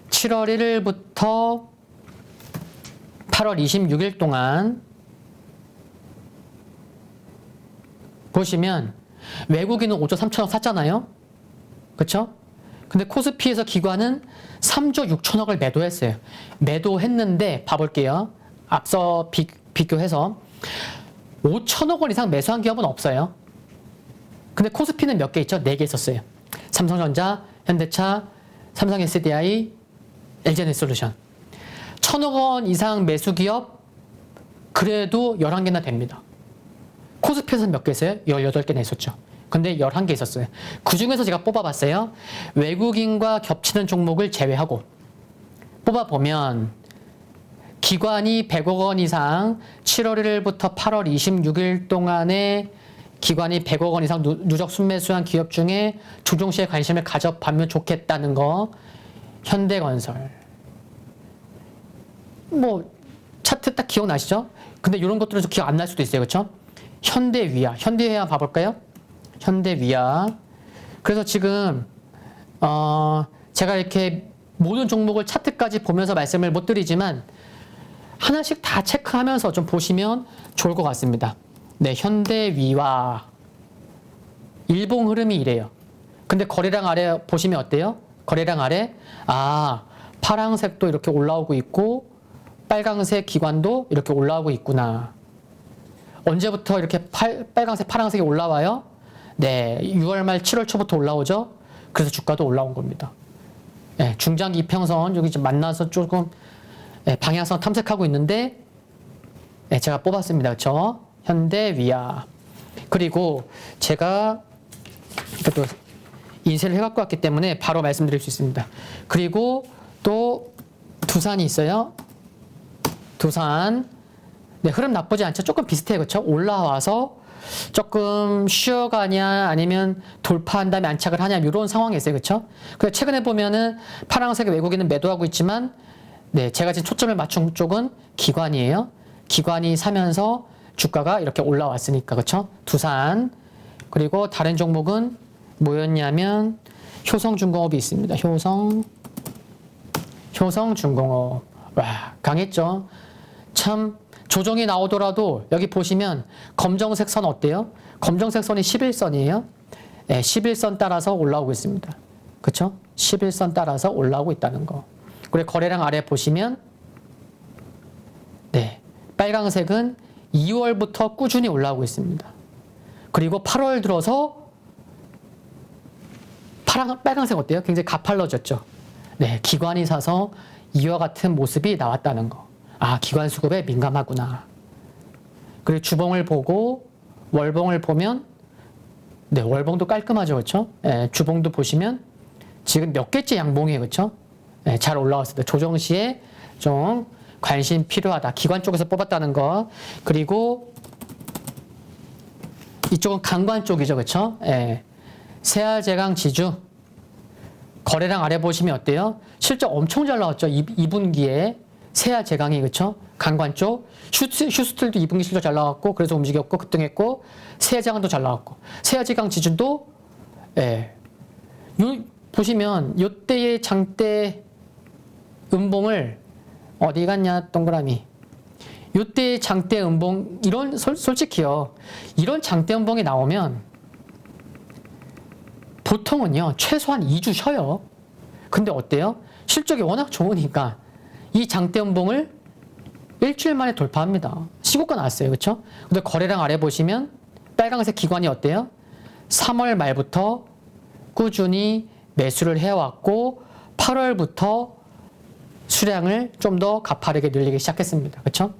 7월 1일부터 8월 26일 동안 보시면 외국인은 5조 3천억 샀잖아요. 그렇죠? 근데 코스피에서 기관은 3조 6천억을 매도했어요. 매도했는데 봐볼게요. 앞서 비교해서 5천억 원 이상 매수한 기업은 없어요. 근데 코스피는 몇 개 있죠? 4개 있었어요. 삼성전자, 현대차, 삼성 SDI, LG에너지솔루션. 1,000억 원 이상 매수 기업 그래도 11개나 됩니다. 코스피에서 몇 개 있어요? 18개나 있었죠. 근데 11개 있었어요. 그 중에서 제가 뽑아봤어요. 외국인과 겹치는 종목을 제외하고 뽑아보면 기관이 100억 원 이상 7월 1일부터 8월 26일 동안에 기관이 100억 원 이상 누적 순매수한 기업 중에 주종시에 관심을 가져보면 좋겠다는 거. 현대건설. 뭐 차트 딱 기억나시죠? 근데 이런 것들은 좀 기억 안 날 수도 있어요. 그렇죠? 현대위아 봐볼까요? 현대위아. 그래서 지금 제가 이렇게 모든 종목을 차트까지 보면서 말씀을 못 드리지만 하나씩 다 체크하면서 좀 보시면 좋을 것 같습니다. 네, 현대위아 일봉 흐름이 이래요. 근데 거래량 아래 보시면 어때요? 거래량 아래 파랑색도 이렇게 올라오고 있고 빨강색 기관도 이렇게 올라오고 있구나. 언제부터 이렇게 빨강색, 파랑색이 올라와요? 네, 6월 말 7월 초부터 올라오죠. 그래서 주가도 올라온 겁니다. 네, 중장기 이평선 여기 좀 만나서 조금 방향성 탐색하고 있는데 제가 뽑았습니다. 그렇죠? 현대위아. 그리고 제가 또 인쇄를 해갖고 왔기 때문에 바로 말씀드릴 수 있습니다. 그리고 또 두산이 있어요. 두산. 네, 흐름 나쁘지 않죠? 조금 비슷해요. 그렇죠? 올라와서 조금 쉬어가냐 아니면 돌파한 다음에 안착을 하냐 이런 상황이 있어요. 그렇죠? 그래서 최근에 보면은 파란색 외국인은 매도하고 있지만 네, 제가 지금 초점을 맞춘 쪽은 기관이에요. 기관이 사면서 주가가 이렇게 올라왔으니까, 그쵸? 두산. 그리고 다른 종목은 뭐였냐면 효성중공업이 있습니다. 효성중공업. 와, 강했죠? 참 조정이 나오더라도 여기 보시면 검정색 선 어때요? 검정색 선이 11선이에요. 네, 11선 따라서 올라오고 있습니다. 그쵸? 11선 따라서 올라오고 있다는 거. 그리고 거래량 아래 보시면 네, 빨강색은 2월부터 꾸준히 올라오고 있습니다. 그리고 8월 들어서 빨강색 어때요? 굉장히 가팔러졌죠. 네, 기관이 사서 이와 같은 모습이 나왔다는 거. 아, 기관 수급에 민감하구나. 그리고 주봉을 보고 월봉을 보면 네, 월봉도 깔끔하죠. 그렇죠? 네, 주봉도 보시면 지금 몇 개째 양봉이에요. 그렇죠? 네, 잘 올라왔습니다. 조정 시에 좀 관심 필요하다. 기관 쪽에서 뽑았다는 거. 그리고 이쪽은 강관 쪽이죠. 그렇죠? 네. 세아제강 지주 거래량 아래 보시면 어때요? 실적 엄청 잘 나왔죠. 2분기에 세아제강이 그렇죠? 강관 쪽 휴스틀도 2분기 실적 잘 나왔고 그래서 움직였고 급등했고 세아제강도 잘 나왔고 세아제강 지주도 예. 보시면 요때의 장대 음봉을 어디 갔냐 동그라미 요때의 장대 음봉 이런 솔직히요 이런 장대 음봉이 나오면 보통은요 최소한 2주 쉬어요. 근데 어때요? 실적이 워낙 좋으니까 이 장대 음봉을 일주일 만에 돌파합니다. 시고가 나왔어요. 그렇죠? 근데 거래량 아래 보시면 빨간색 기관이 어때요? 3월 말부터 꾸준히 매수를 해왔고 8월부터 수량을 좀 더 가파르게 늘리기 시작했습니다. 그렇죠?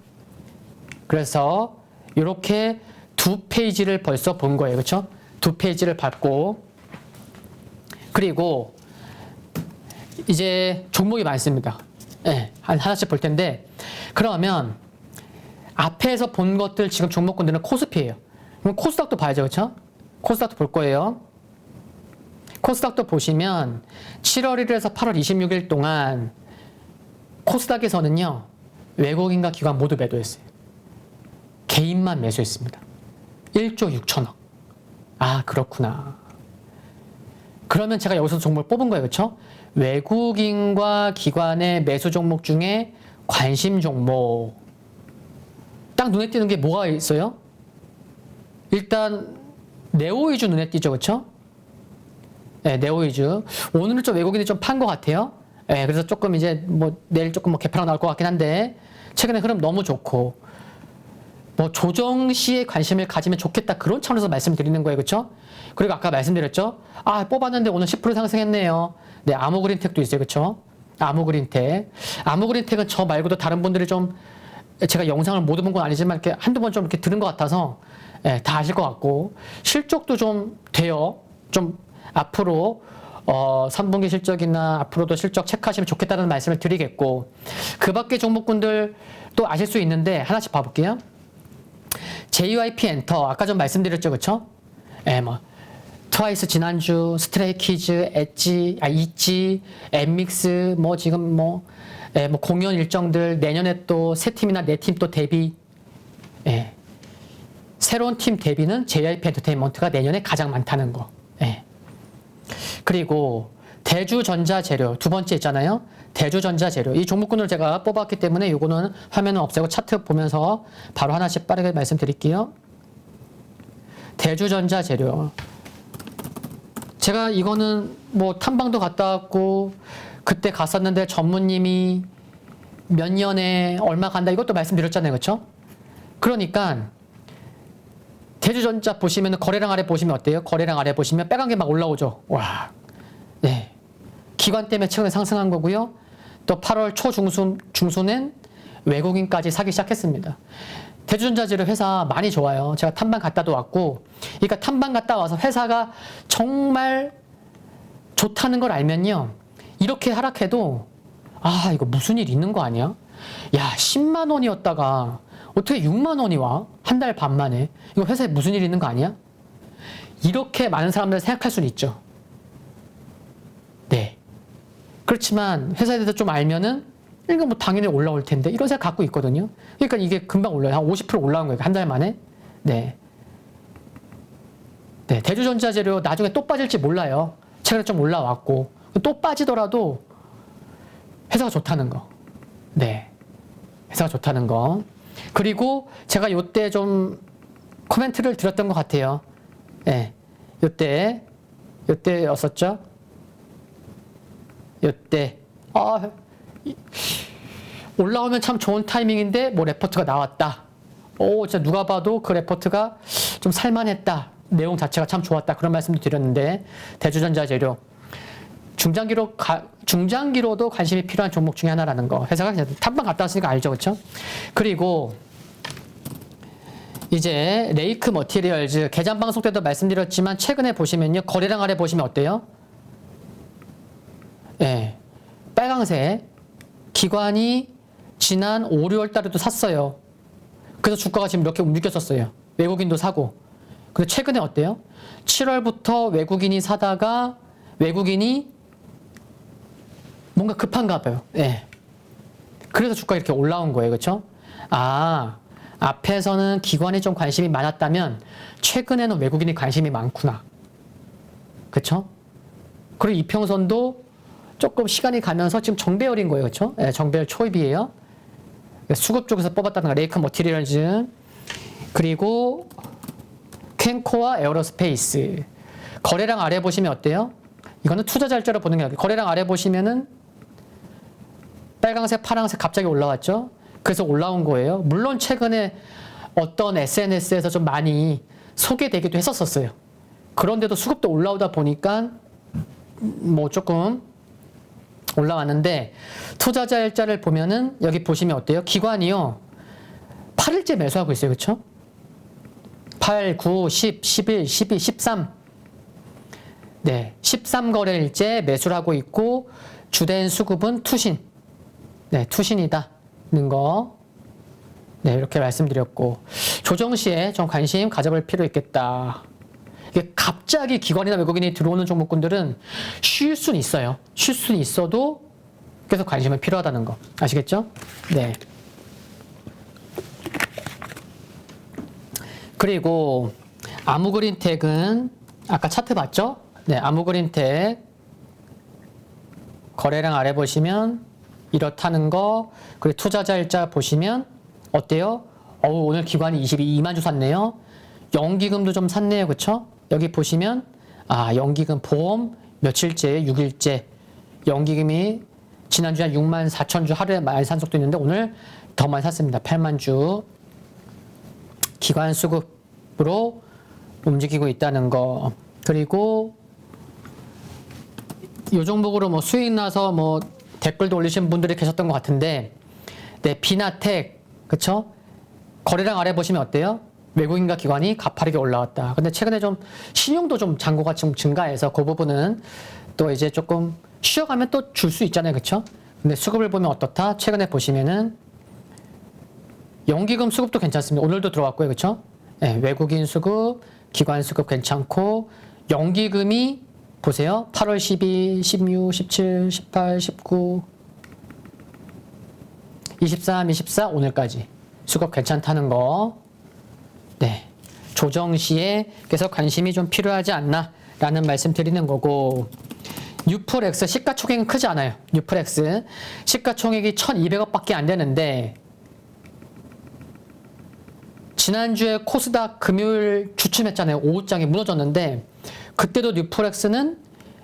그래서 이렇게 두 페이지를 벌써 본 거예요. 그렇죠? 두 페이지를 봤고 그리고 이제 종목이 많습니다. 네, 하나씩 볼 텐데 그러면 앞에서 본 것들 지금 종목군들은 코스피예요. 그럼 코스닥도 봐야죠. 그렇죠? 코스닥도 볼 거예요. 코스닥도 보시면 7월 1일에서 8월 26일 동안 코스닥에서는요. 외국인과 기관 모두 매도했어요. 개인만 매수했습니다. 1조 6천억. 아 그렇구나. 그러면 제가 여기서 종목을 뽑은 거예요. 그렇죠? 외국인과 기관의 매수 종목 중에 관심 종목. 딱 눈에 띄는 게 뭐가 있어요? 일단 네오위주 눈에 띄죠. 그렇죠? 네, 네오위주. 오늘은 좀 외국인이 좀 판 것 같아요. 네, 그래서 조금 이제 뭐 내일 조금 뭐 개파락 나올 것 같긴 한데 최근에 흐름 너무 좋고 뭐 조정 시에 관심을 가지면 좋겠다 그런 차원에서 말씀을 드리는 거예요. 그렇죠? 그리고 아까 말씀드렸죠? 아 뽑았는데 오늘 10% 상승했네요. 네, 아모그린텍도 있어요. 그렇죠? 아모그린텍. 아모그린텍은 저 말고도 다른 분들이 좀 제가 영상을 못 본 건 아니지만 이렇게 한두 번 좀 이렇게 들은 것 같아서 예, 다 아실 것 같고 실적도 좀 돼요. 좀 앞으로 3분기 실적이나 앞으로도 실적 체크하시면 좋겠다는 말씀을 드리겠고 그 밖에 종목군들 또 아실 수 있는데 하나씩 봐볼게요. JYP 엔터 아까 좀 말씀드렸죠. 그쵸? 예, 뭐 트와이스 지난주, 스트레이키즈, 있지, 엠믹스 뭐 지금 뭐 공연 일정들 내년에 또 새 팀이나 네 팀 또 데뷔 예. 새로운 팀 데뷔는 JYP 엔터테인먼트가 내년에 가장 많다는 거. 예. 그리고 대주전자재료 두 번째 있잖아요. 대주전자재료 이 종목군을 제가 뽑았기 때문에 이거는 화면은 없애고 차트 보면서 바로 하나씩 빠르게 말씀드릴게요. 대주전자재료 제가 이거는 뭐 탐방도 갔다 왔고 그때 갔었는데 전무님이 몇 년에 얼마 간다 이것도 말씀드렸잖아요. 그렇죠? 그러니까 대주전자 보시면 거래량 아래 보시면 어때요? 거래량 아래 보시면 빨간 게 막 올라오죠. 와, 네, 기관 때문에 최근에 상승한 거고요. 또 8월 중순엔 외국인까지 사기 시작했습니다. 대주전자재료 회사 많이 좋아요. 제가 탐방 갔다도 왔고, 그러니까 탐방 갔다 와서 회사가 정말 좋다는 걸 알면요, 이렇게 하락해도 아 이거 무슨 일 있는 거 아니야? 야 10만 원이었다가 어떻게 6만 원이 와? 한 달 반 만에. 이거 회사에 무슨 일이 있는 거 아니야? 이렇게 많은 사람들 생각할 수는 있죠. 네. 그렇지만 회사에 대해서 좀 알면은 이거 뭐 당연히 올라올 텐데 이런 생각 갖고 있거든요. 그러니까 이게 금방 올라요. 한 50% 올라온 거예요. 한 달 만에. 네. 네, 대주전자재료 나중에 또 빠질지 몰라요. 최근에 좀 올라왔고 또 빠지더라도 회사가 좋다는 거. 네, 회사가 좋다는 거. 그리고 제가 요때 좀 코멘트를 드렸던 것 같아요. 네, 요때였었죠. 요때 올라오면 참 좋은 타이밍인데 뭐 레포트가 나왔다. 진짜 누가 봐도 그 레포트가 좀 살만했다. 내용 자체가 참 좋았다. 그런 말씀도 드렸는데 대주전자 재료 중장기로도 관심이 필요한 종목 중에 하나라는 거. 회사가 탐방 갔다 왔으니까 알죠, 그렇죠? 그리고 이제 레이크 머티리얼즈 개장 방송 때도 말씀드렸지만 최근에 보시면요 거래량 아래 보시면 어때요? 네, 빨강색 기관이 지난 5, 6월 달에도 샀어요. 그래서 주가가 지금 이렇게 움직였었어요. 외국인도 사고. 근데 최근에 어때요? 7월부터 외국인이 사다가 외국인이 뭔가 급한가 봐요. 예. 그래서 주가가 이렇게 올라온 거예요. 그렇죠? 앞에서는 기관이 좀 관심이 많았다면 최근에는 외국인이 관심이 많구나. 그렇죠? 그리고 이평선도 조금 시간이 가면서 지금 정배열인 거예요. 그렇죠? 예, 정배열 초입이에요. 수급 쪽에서 뽑았다는 거. 레이크 머티리얼즈. 그리고 캔코와 에어로스페이스. 거래량 아래 보시면 어때요? 이거는 투자자일자로 보는 게 아니라 거래량 아래 보시면은 빨강색, 파랑색 갑자기 올라왔죠? 그래서 올라온 거예요. 물론 최근에 어떤 SNS에서 좀 많이 소개되기도 했었어요. 그런데도 수급도 올라오다 보니까 뭐 조금 올라왔는데 투자자 일자를 보면은 여기 보시면 어때요? 기관이요. 8일째 매수하고 있어요. 그렇죠? 8, 9, 10, 11, 12, 13. 네, 13거래일째 매수를 하고 있고 주된 수급은 투신. 네, 투신이다는 거. 네, 이렇게 말씀드렸고 조정 시에 좀 관심 가져볼 필요 있겠다. 이게 갑자기 기관이나 외국인이 들어오는 종목군들은 쉴 수는 있어요. 쉴 수는 있어도 계속 관심은 필요하다는 거. 아시겠죠? 네. 그리고 아무그린텍은 아까 차트 봤죠? 네, 아무그린텍 거래량 아래 보시면 이렇다는 거. 그리고 투자자일자 보시면 어때요? 오늘 기관이 22만 주 샀네요. 연기금도 좀 샀네요. 그쵸? 여기 보시면 연기금 보험 며칠째 6일째 연기금이 지난주에 한 6만 4천 주 하루에 많이 산 속도 있는데 오늘 더 많이 샀습니다. 8만 주. 기관 수급으로 움직이고 있다는 거. 그리고 요 종목으로 뭐 수익 나서 뭐 댓글도 올리신 분들이 계셨던 것 같은데, 네, 비나텍, 그쵸? 거래량 아래 보시면 어때요? 외국인과 기관이 가파르게 올라왔다. 근데 최근에 좀 신용도 좀 잔고가 좀 증가해서 그 부분은 또 이제 조금 쉬어가면 또 줄 수 있잖아요. 그쵸? 근데 수급을 보면 어떻다? 최근에 보시면은 연기금 수급도 괜찮습니다. 오늘도 들어왔고요. 그쵸? 네, 외국인 수급, 기관 수급 괜찮고, 연기금이 보세요. 8월 12, 16, 17, 18, 19, 23, 24, 오늘까지. 수급 괜찮다는 거. 네. 조정 시에 계속 관심이 좀 필요하지 않나 라는 말씀 드리는 거고, 뉴플엑스 시가총액은 크지 않아요. 뉴플엑스 시가총액이 1200억 밖에 안 되는데, 지난주에 코스닥 금요일 주춤했잖아요. 오후장에 무너졌는데 그때도 뉴플엑스는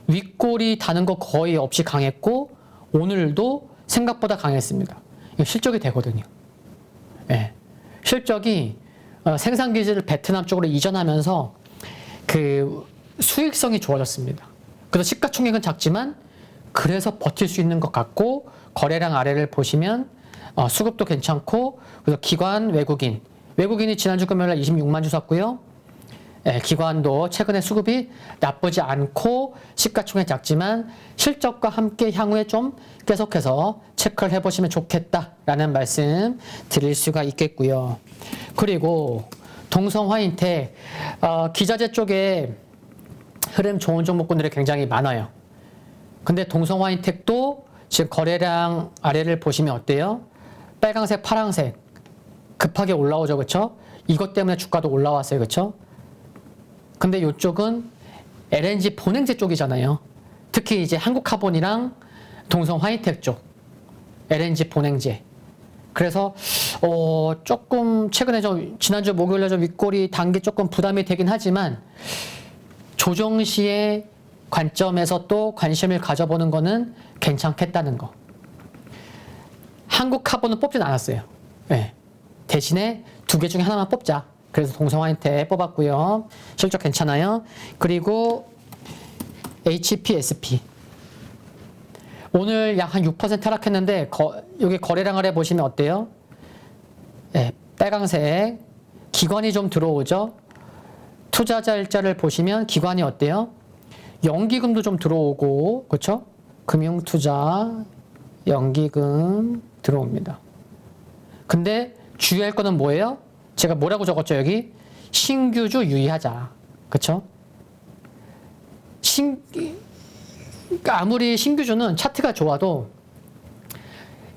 윗골이 다는 거 거의 없이 강했고 오늘도 생각보다 강했습니다. 이거 실적이 되거든요. 네. 실적이 생산기지를 베트남 쪽으로 이전하면서 그 수익성이 좋아졌습니다. 그래서 시가총액은 작지만 그래서 버틸 수 있는 것 같고 거래량 아래를 보시면 수급도 괜찮고 그래서 기관 외국인이 지난주 금요일날 26만 주 샀고요. 예, 기관도 최근에 수급이 나쁘지 않고 시가총액 작지만 실적과 함께 향후에 좀 계속해서 체크를 해보시면 좋겠다라는 말씀 드릴 수가 있겠고요. 그리고 동성화인텍 기자재 쪽에 흐름 좋은 종목군들이 굉장히 많아요. 근데 동성화인텍도 지금 거래량 아래를 보시면 어때요? 빨강색, 파랑색 급하게 올라오죠, 그렇죠? 이것 때문에 주가도 올라왔어요, 그렇죠? 근데 이쪽은 LNG 본행제 쪽이잖아요. 특히 이제 한국카본이랑 동성 화이텍 쪽 LNG 본행제. 그래서 조금 최근에 좀 지난주 목요일에 좀 윗골이 단 게 조금 부담이 되긴 하지만 조정 시의 관점에서 또 관심을 가져보는 거는 괜찮겠다는 거. 한국카본은 뽑진 않았어요. 네. 대신에 두 개 중에 하나만 뽑자. 그래서 동성화이텍 뽑았고요. 실적 괜찮아요. 그리고 HPSP. 오늘 약 한 6% 하락했는데 여기 거래량 아래 보시면 어때요? 네, 빨강색. 기관이 좀 들어오죠. 투자자 일자를 보시면 기관이 어때요? 연기금도 좀 들어오고, 그렇죠? 금융투자, 연기금 들어옵니다. 근데 주의할 거는 뭐예요? 제가 뭐라고 적었죠, 여기? 신규주 유의하자. 그쵸? 그러니까 아무리 신규주는 차트가 좋아도,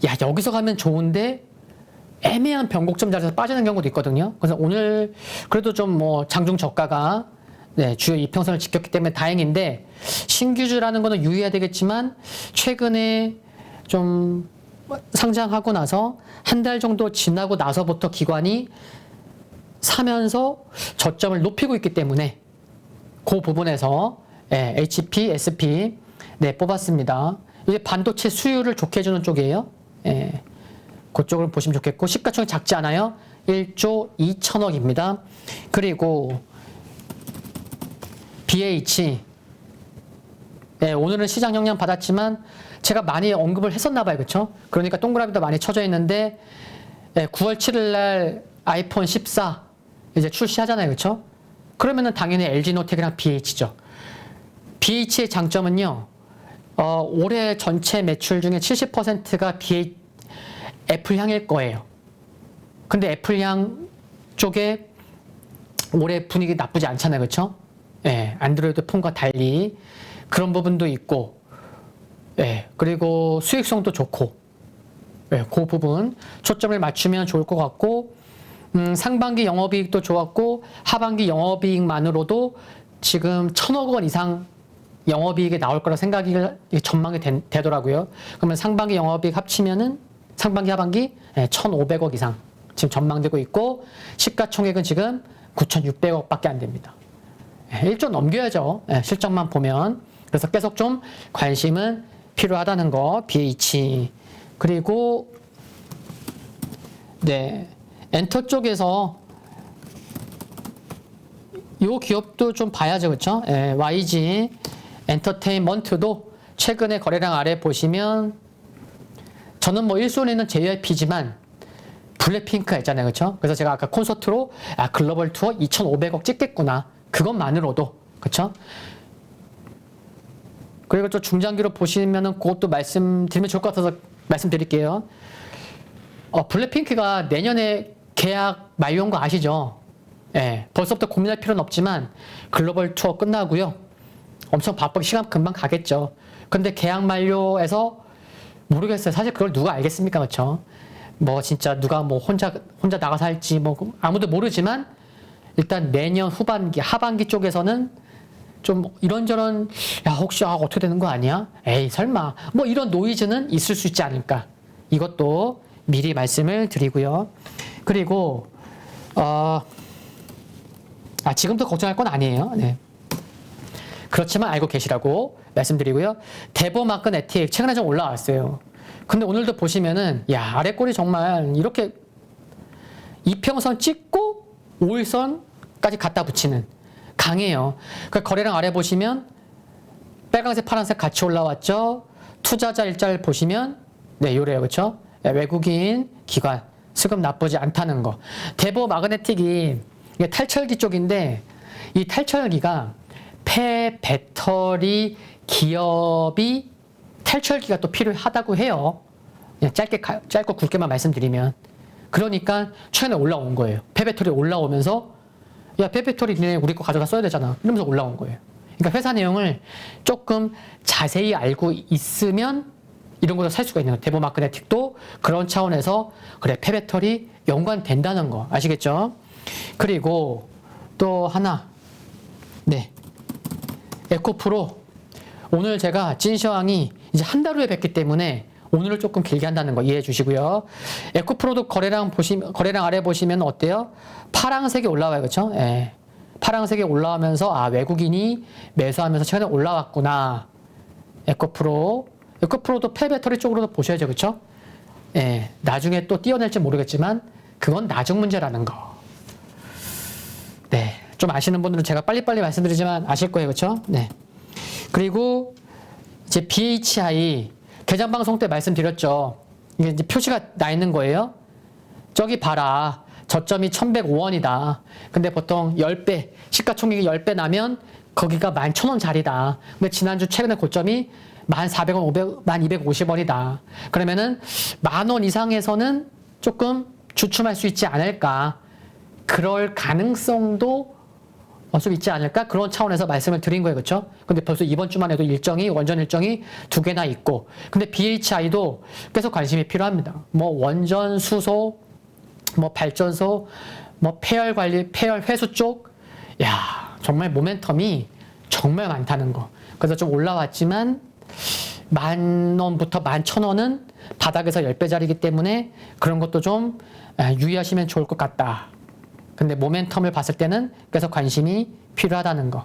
야, 여기서 가면 좋은데, 애매한 변곡점 자리에서 빠지는 경우도 있거든요. 그래서 오늘 그래도 좀 장중 저가가 주요 이평선을 지켰기 때문에 다행인데, 신규주라는 거는 유의해야 되겠지만, 최근에 좀 상장하고 나서 한 달 정도 지나고 나서부터 기관이 사면서 저점을 높이고 있기 때문에 그 부분에서 HP, SP 뽑았습니다. 이제 반도체 수율을 좋게 해주는 쪽이에요. 그쪽을 보시면 좋겠고 시가총액 작지 않아요? 1조 2천억입니다. 그리고 BH 오늘은 시장 영향 받았지만 제가 많이 언급을 했었나 봐요. 그렇죠? 그러니까 동그라미도 많이 쳐져 있는데 9월 7일 날 아이폰 14 이제 출시하잖아요. 그렇죠? 그러면은 당연히 LG노텍이랑 BH죠. BH의 장점은요. 올해 전체 매출 중에 70%가 애플 향일 거예요. 근데 애플 향 쪽에 올해 분위기 나쁘지 않잖아요. 그렇죠? 안드로이드 폰과 달리 그런 부분도 있고 그리고 수익성도 좋고 그 부분 초점을 맞추면 좋을 것 같고 상반기 영업이익도 좋았고 하반기 영업이익만으로도 지금 1,000억 원 이상 영업이익이 나올 거라 생각이 전망이 되더라고요. 그러면 상반기 영업이익 합치면은 상반기 하반기 1,500억 이상 지금 전망되고 있고 시가총액은 지금 9,600억 밖에 안 됩니다. 1조 넘겨야죠. 실적만 보면. 그래서 계속 좀 관심은 필요하다는 거. BH. 그리고 엔터 쪽에서 요 기업도 좀 봐야죠. 그렇죠? YG 엔터테인먼트도 최근에 거래량 아래 보시면 저는 1순위는 JYP지만 블랙핑크가 있잖아요. 그렇죠? 그래서 제가 아까 콘서트로 글로벌 투어 2,500억 찍겠구나. 그것만으로도 그렇죠? 그리고 또 중장기로 보시면은 그것도 말씀드리면 좋을 것 같아서 말씀드릴게요. 블랙핑크가 내년에 계약 만료인 거 아시죠? 벌써부터 고민할 필요는 없지만 글로벌 투어 끝나고요. 엄청 바쁘게 시간 금방 가겠죠. 근데 계약 만료에서 모르겠어요. 사실 그걸 누가 알겠습니까? 그렇죠? 진짜 누가 혼자 나가서 할지 아무도 모르지만 일단 내년 후반기, 하반기 쪽에서는 좀 이런저런 혹시 어떻게 되는 거 아니야? 에이 설마 이런 노이즈는 있을 수 있지 않을까? 이것도 미리 말씀을 드리고요. 그리고 지금도 걱정할 건 아니에요. 그렇지만 알고 계시라고 말씀드리고요. 대보마그네틱 최근에 좀 올라왔어요. 근데 오늘도 보시면은 아래 꼬리 정말 이렇게 이평선 찍고 5일선까지 갖다 붙이는 강해요. 그 거래량 아래 보시면 빨간색, 파란색 같이 올라왔죠. 투자자 일자를 보시면 요래요. 그렇죠? 외국인 기관 수급 나쁘지 않다는 거. 대보 마그네틱이 이게 탈철기 쪽인데 이 탈철기가 폐배터리 기업이 탈철기가 또 필요하다고 해요. 그냥 짧고 굵게만 말씀드리면. 그러니까 최근에 올라온 거예요. 폐배터리 올라오면서 폐배터리 니네 우리 거 가져다 써야 되잖아. 이러면서 올라온 거예요. 그러니까 회사 내용을 조금 자세히 알고 있으면 이런 것도 살 수가 있는 거예요. 대보마그네틱도 그런 차원에서 그래 폐배터리 연관된다는 거 아시겠죠? 그리고 또 하나 네 에코프로 오늘 제가 찐시황이 이제 한 달 후에 뵙기 때문에 오늘을 조금 길게 한다는 거 이해해 주시고요. 에코프로도 거래량 아래 보시면 어때요? 파랑색이 올라와요. 그렇죠? 예. 파랑색이 올라오면서 아 외국인이 매수하면서 최근에 올라왔구나. 에코프로도 폐배터리 쪽으로도 보셔야죠. 그렇죠? 예. 나중에 또 띄어낼지 모르겠지만 그건 나중 문제라는 거. 네. 좀 아시는 분들은 제가 빨리빨리 말씀드리지만 아실 거예요. 그렇죠? 네. 그리고 이제 BHI 개장 방송 때 말씀드렸죠. 이게 이제 표시가 나 있는 거예요. 저기 봐라. 저점이 1105원이다. 근데 보통 10배, 시가총액이 10배 나면 거기가 11,000원짜리다. 근데 지난주 최근에 고점이 1,400원, 1,250원이다. 그러면은 10,000원 이상에서는 조금 주춤할 수 있지 않을까. 그럴 가능성도 좀 있지 않을까? 그런 차원에서 말씀을 드린 거예요. 그렇죠? 근데 벌써 이번 주만 해도 원전 일정이 2개나 있고. 근데 BHI도 계속 관심이 필요합니다. 뭐 원전, 수소, 뭐 발전소, 뭐 폐열 관리, 폐열 회수 쪽. 야, 정말 모멘텀이 정말 많다는 거. 그래서 좀 올라왔지만 10,000원부터 11,000원은 바닥에서 10배짜리이기 때문에 그런 것도 좀 유의하시면 좋을 것 같다. 근데 모멘텀을 봤을 때는 계속 관심이 필요하다는 거.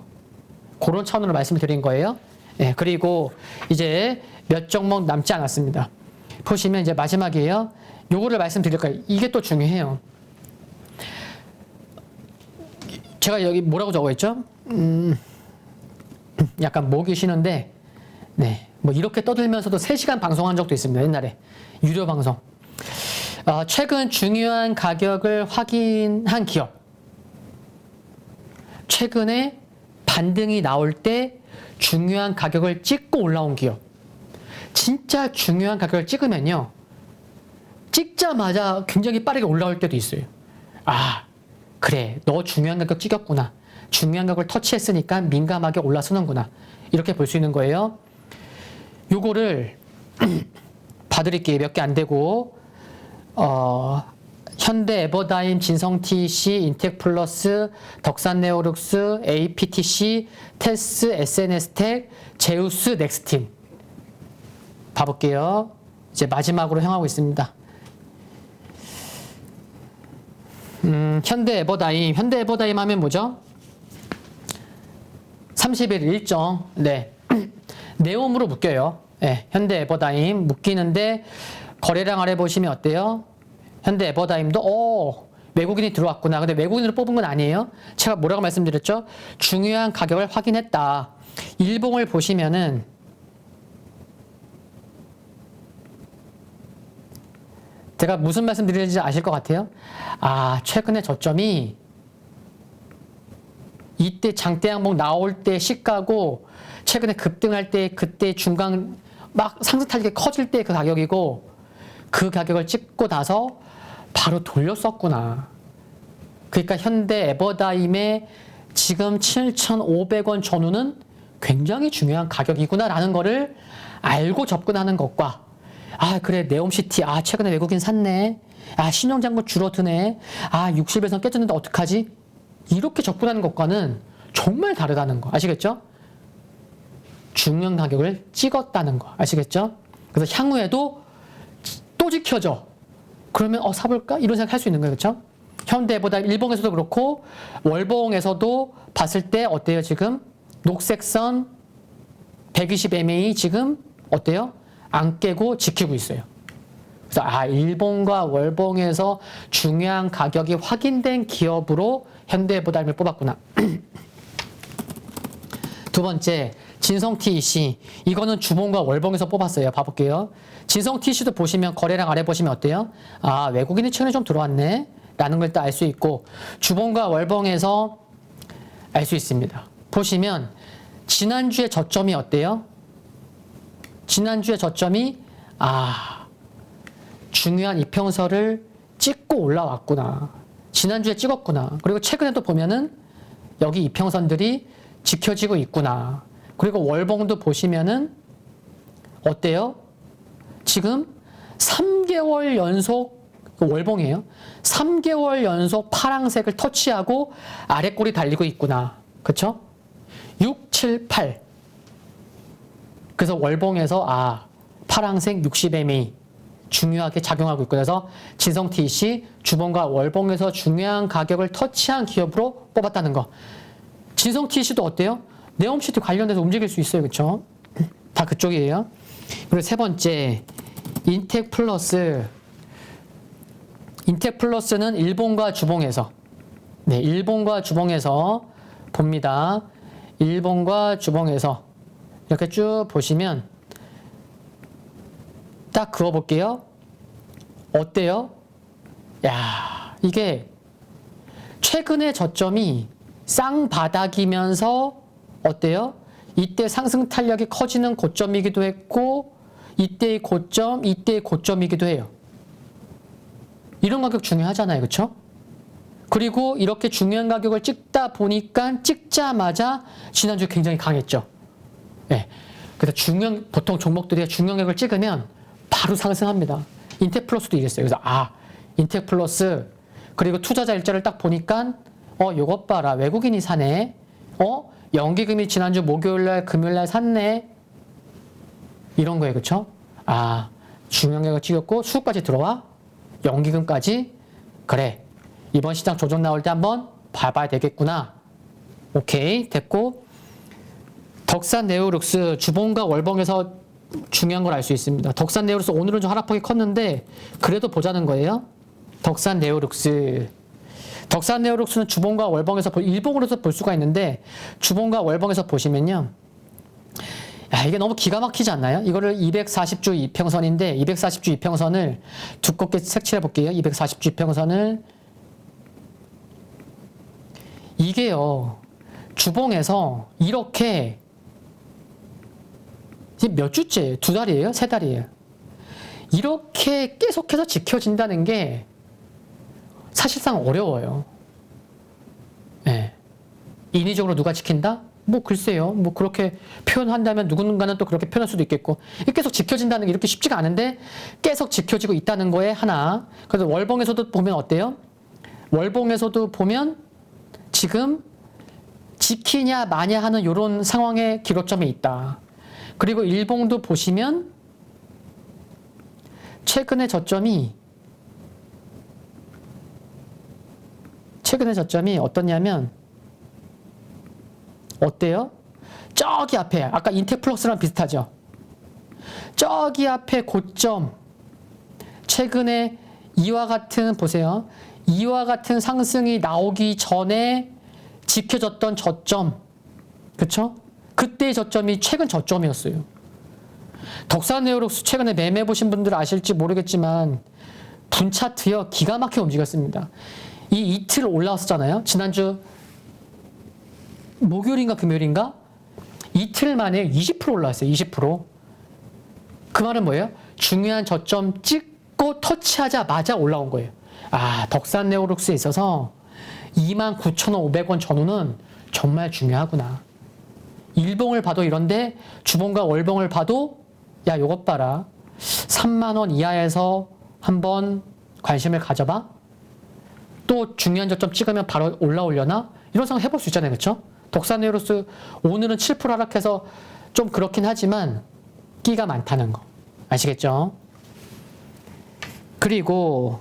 그런 차원으로 말씀을 드린 거예요. 예, 그리고 이제 몇 종목 남지 않았습니다. 보시면 이제 마지막이에요. 요거를 말씀드릴 거예요. 이게 또 중요해요. 제가 여기 뭐라고 적어있죠? 약간 목이 쉬는데, 네. 뭐 이렇게 떠들면서도 3시간 방송한 적도 있습니다. 옛날에. 유료 방송. 최근 중요한 가격을 확인한 기업. 최근에 반등이 나올 때 중요한 가격을 찍고 올라온 기업. 진짜 중요한 가격을 찍으면요. 찍자마자 굉장히 빠르게 올라올 때도 있어요. 아, 그래. 너 중요한 가격 찍었구나. 중요한 가격을 터치했으니까 민감하게 올라서는구나. 이렇게 볼 수 있는 거예요. 요거를 봐드릴게요. 몇 개 안 되고. 현대 에버다임, 진성TC, 인텍플러스, 덕산네오룩스, APTC, 테스, SNS텍, 제우스, 넥스틴. 봐볼게요. 이제 마지막으로 향하고 있습니다. 현대 에버다임 하면 뭐죠? 30일 일정. 네. 네옴으로 묶여요. 네. 현대 에버다임 묶이는데 거래량 아래 보시면 어때요? 현대 에버다임도 외국인이 들어왔구나. 근데 외국인으로 뽑은 건 아니에요. 제가 뭐라고 말씀드렸죠? 중요한 가격을 확인했다. 일봉을 보시면은 제가 무슨 말씀 드리는지 아실 것 같아요? 아, 최근에 저점이 이때 장대 항목 나올 때 시가고 최근에 급등할 때 그때 중간 막 상승 탄력이 커질 때 그 가격이고 그 가격을 찍고 나서 바로 돌렸었구나. 그러니까 현대 에버다임의 지금 7,500원 전후는 굉장히 중요한 가격이구나라는 거를 알고 접근하는 것과 아 그래 네옴시티 아 최근에 외국인 샀네. 아 신용잔고 줄어드네. 아 60에서 깨졌는데 어떡하지? 이렇게 접근하는 것과는 정말 다르다는 거 아시겠죠? 중요한 가격을 찍었다는 거 아시겠죠? 그래서 향후에도 또 지켜져. 그러면 사볼까? 이런 생각 할 수 있는 거예요. 그렇죠? 현대보다 일봉에서도 그렇고 월봉에서도 봤을 때 어때요? 지금 녹색선 120MA 지금 어때요? 안 깨고 지키고 있어요. 그래서 일봉과 월봉에서 중요한 가격이 확인된 기업으로 현대해보다임을 뽑았구나. 두 번째 진성TC 이거는 주봉과 월봉에서 뽑았어요. 봐볼게요. 진성TC도 보시면 거래량 아래 보시면 어때요? 아 외국인이 최근에 좀 들어왔네 라는 걸 또 알 수 있고 주봉과 월봉에서 알 수 있습니다. 보시면 지난주에 저점이 어때요? 지난주에 저점이 중요한 이평선을 찍고 올라왔구나. 지난주에 찍었구나. 그리고 최근에도 보면은 여기 이평선들이 지켜지고 있구나. 그리고 월봉도 보시면은 어때요? 지금 3개월 연속 월봉이에요. 3개월 연속 파란색을 터치하고 아래 꼬리 달리고 있구나. 그쵸? 6, 7, 8. 그래서 월봉에서 파란색 60MA 중요하게 작용하고 있고, 그래서 진성 TC 주봉과 월봉에서 중요한 가격을 터치한 기업으로 뽑았다는 거. 진성 TC도 어때요? 네옴시티 관련돼서 움직일 수 있어요. 그쵸? 다 그쪽이에요. 그리고 세 번째, 인텍플러스. 인텍플러스는 일본과 주봉에서, 네, 일본과 주봉에서 봅니다. 일본과 주봉에서 이렇게 쭉 보시면 딱 그어볼게요. 어때요? 야, 이게 최근의 저점이 쌍바닥이면서 어때요? 이때 상승 탄력이 커지는 고점이기도 했고, 이때의 고점, 이때의 고점이기도 해요. 이런 가격 중요하잖아요. 그쵸? 그리고 이렇게 중요한 가격을 찍다 보니까 찍자마자 지난주에 굉장히 강했죠. 네. 그래서 보통 종목들이 중요한 가격을 찍으면 바로 상승합니다. 인텍플러스도 이랬어요. 그래서 인텍플러스, 그리고 투자자 일자를 딱 보니까 요것 봐라. 외국인이 사네. 연기금이 지난주 목요일날 금요일날 샀네. 이런 거예요. 그쵸? 중요한 가격을 찍었고 수급까지 들어와. 연기금까지. 그래, 이번 시장 조정 나올 때 한번 봐봐야 되겠구나. 오케이, 됐고, 덕산 네오룩스 주봉과 월봉에서 중요한 걸 알 수 있습니다. 덕산 네오룩스 오늘은 좀 하락폭이 컸는데 그래도 보자는 거예요. 덕산 네오룩스는 주봉과 월봉에서 일봉으로서 볼 수가 있는데, 주봉과 월봉에서 보시면요, 이게 너무 기가 막히지 않나요? 이거를 240주 이평선인데 240주 이평선을 두껍게 색칠해 볼게요. 240주 이평선을, 이게요, 주봉에서 이렇게 몇 주째예요? 2달이에요? 3달이에요? 이렇게 계속해서 지켜진다는 게 사실상 어려워요. 네. 인위적으로 누가 지킨다? 글쎄요. 그렇게 표현한다면 누군가는 또 그렇게 표현할 수도 있겠고, 계속 지켜진다는 게 이렇게 쉽지가 않은데 계속 지켜지고 있다는 거에 하나. 그래서 월봉에서도 보면 어때요? 월봉에서도 보면 지금 지키냐 마냐 하는 이런 상황의 기로점에 있다. 그리고 일봉도 보시면 최근의 저점이 어떻냐면 어때요? 저기 앞에 아까 인텍플러스랑 비슷하죠? 저기 앞에 고점, 최근에 이와 같은, 보세요, 이와 같은 상승이 나오기 전에 지켜졌던 저점, 그쵸? 그때의 저점이 최근 저점이었어요. 덕산 네오룩스 최근에 매매 보신 분들 아실지 모르겠지만 분차트요, 기가 막히게 움직였습니다. 이 이틀 올라왔었잖아요. 지난주 목요일인가 금요일인가? 이틀 만에 20% 올라왔어요. 20%. 그 말은 뭐예요? 중요한 저점 찍고 터치하자마자 올라온 거예요. 덕산 네오룩스에 있어서 29,500원 전후는 정말 중요하구나. 일봉을 봐도 이런데 주봉과 월봉을 봐도 요것 봐라. 3만원 이하에서 한번 관심을 가져봐. 또 중요한 저점 찍으면 바로 올라오려나? 이런 생각 해볼 수 있잖아요. 그렇죠? 덕산 네오룩스 오늘은 7% 하락해서 좀 그렇긴 하지만 끼가 많다는 거 아시겠죠? 그리고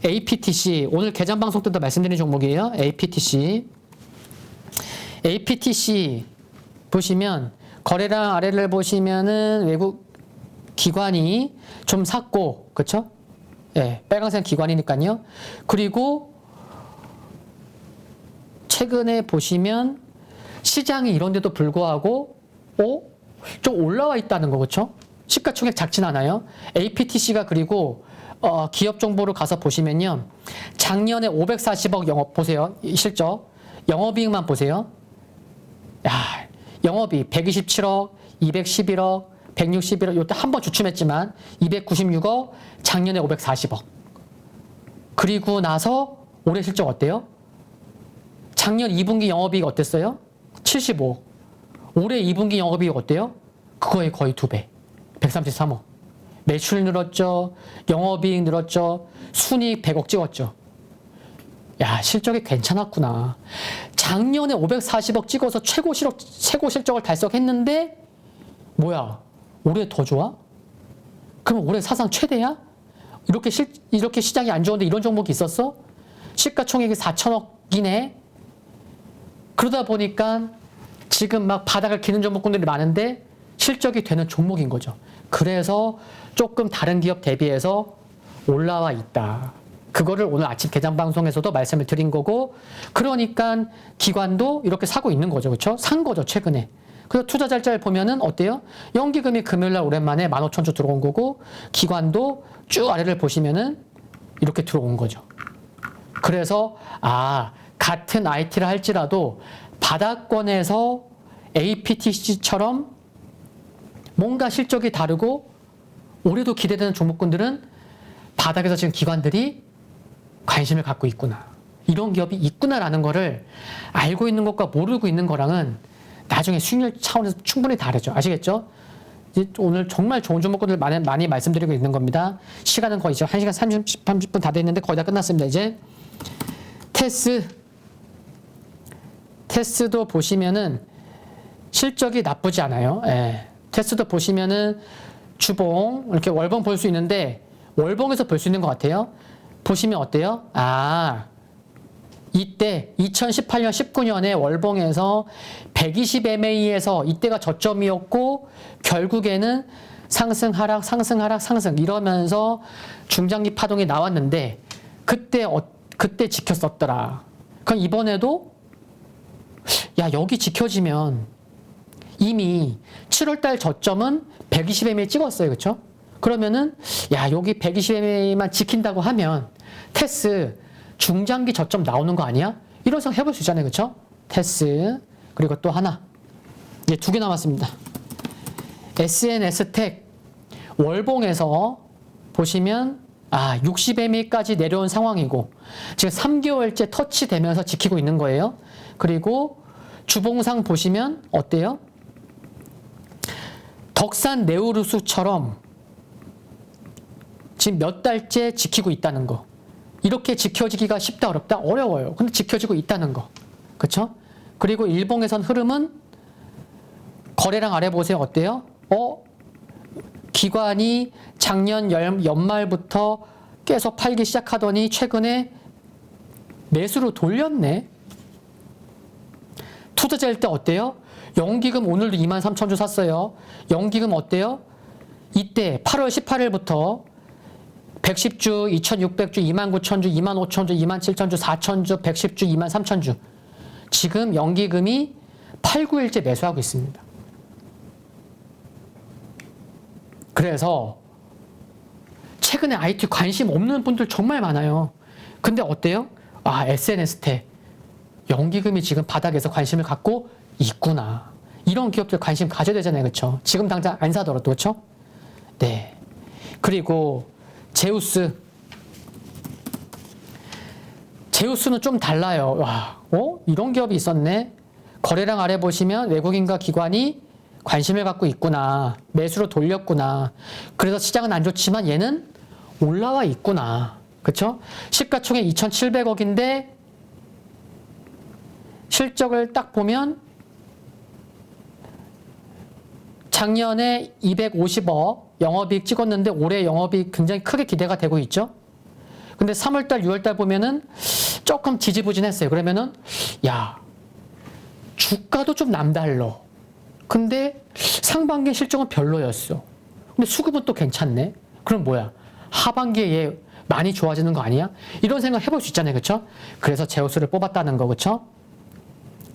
APTC, 오늘 개장 방송 때도 말씀드린 종목이에요. APTC 보시면 거래량 아래를 보시면은 외국 기관이 좀 샀고, 그쵸? 예, 빨간색 기관이니까요. 그리고 최근에 보시면 시장이 이런데도 불구하고 좀 올라와 있다는 거, 그쵸? 시가총액 작진 않아요. APTC가 그리고 기업 정보를 가서 보시면요, 작년에 540억 영업 보세요. 실적 영업이익만 보세요. 영업이익 127억, 211억, 161억, 요때 한 번 주춤했지만 296억, 작년에 540억. 그리고 나서 올해 실적 어때요? 작년 2분기 영업이익 어땠어요? 75억. 올해 2분기 영업이익 어때요? 그거의 거의 2배. 133억. 매출 늘었죠. 영업이익 늘었죠. 순이익 100억 찍었죠. 야, 실적이 괜찮았구나. 작년에 540억 찍어서 최고 실적을 달성했는데 뭐야? 올해 더 좋아? 그럼 올해 사상 최대야? 이렇게 시장이 안 좋은데 이런 종목이 있었어? 시가총액이 4천억이네? 그러다 보니까 지금 막 바닥을 기는 종목군들이 많은데 실적이 되는 종목인 거죠. 그래서 조금 다른 기업 대비해서 올라와 있다. 그거를 오늘 아침 개장 방송에서도 말씀을 드린 거고, 그러니까 기관도 이렇게 사고 있는 거죠. 그렇죠? 산 거죠, 최근에. 그래서 투자자를 보면은 어때요? 연기금이 금요일날 오랜만에 15,000주 들어온 거고, 기관도 쭉 아래를 보시면은 이렇게 들어온 거죠. 그래서 같은 IT를 할지라도 바닥권에서 APTC처럼 뭔가 실적이 다르고 올해도 기대되는 종목군들은 바닥에서 지금 기관들이 관심을 갖고 있구나. 이런 기업이 있구나라는 거를 알고 있는 것과 모르고 있는 거랑은 나중에 수익률 차원에서 충분히 다르죠. 아시겠죠? 오늘 정말 좋은 종목군들 많이 말씀드리고 있는 겁니다. 시간은 거의 이제 1시간 30분 다 됐는데 거의 다 끝났습니다. 이제 테스도 보시면은 실적이 나쁘지 않아요. 예. 테스도 보시면은 주봉 이렇게 월봉 볼 수 있는데 월봉에서 볼 수 있는 것 같아요. 보시면 어때요? 이때 2018년 19년에 월봉에서 120MA에서 이때가 저점이었고 결국에는 상승 하락 이러면서 중장기 파동이 나왔는데 그때 지켰었더라. 그럼 이번에도 여기 지켜지면 이미 7월달 저점은 120MA 찍었어요. 그렇죠? 그러면은 여기 120MA만 지킨다고 하면 테스 중장기 저점 나오는 거 아니야? 이런 생각 해볼 수 있잖아요. 그렇죠? 테스 그리고 또 하나 이제 2개 남았습니다. SNS텍 월봉에서 보시면 60MA까지 내려온 상황이고 지금 3개월째 터치되면서 지키고 있는 거예요. 그리고 주봉상 보시면 어때요? 덕산 네우루스처럼 지금 몇 달째 지키고 있다는 거. 이렇게 지켜지기가 쉽다 어렵다? 어려워요. 근데 지켜지고 있다는 거. 그렇죠? 그리고 일봉에선 흐름은 거래량 아래 보세요. 어때요? 기관이 작년 연말부터 계속 팔기 시작하더니 최근에 매수로 돌렸네. 투자자일 때 어때요? 연기금 오늘도 23,000주 샀어요. 연기금 어때요? 이때 8월 18일부터 110주, 2,600주, 29,000주, 25,000주, 27,000주, 4,000주, 110주, 23,000주. 지금 연기금이 8, 9일째 매수하고 있습니다. 그래서 최근에 IT 관심 없는 분들 정말 많아요. 근데 어때요? SNS텍 연기금이 지금 바닥에서 관심을 갖고 있구나. 이런 기업들 관심 가져야 되잖아요. 그렇죠? 지금 당장 안 사더라도. 그렇죠? 네. 그리고 제우스는 좀 달라요. 이런 기업이 있었네. 거래량 아래 보시면 외국인과 기관이 관심을 갖고 있구나. 매수로 돌렸구나. 그래서 시장은 안 좋지만 얘는 올라와 있구나. 그렇죠? 시가총액 2,700억인데 실적을 딱 보면 작년에 250억 영업이익 찍었는데 올해 영업이익 굉장히 크게 기대가 되고 있죠. 근데 3월달, 6월달 보면은 조금 지지부진했어요. 그러면은 주가도 좀 남달러. 근데 상반기 실적은 별로였어. 근데 수급은 또 괜찮네. 그럼 뭐야? 하반기에 얘 많이 좋아지는 거 아니야? 이런 생각 해볼 수 있잖아요. 그렇죠? 그래서 제우스를 뽑았다는 거. 그렇죠?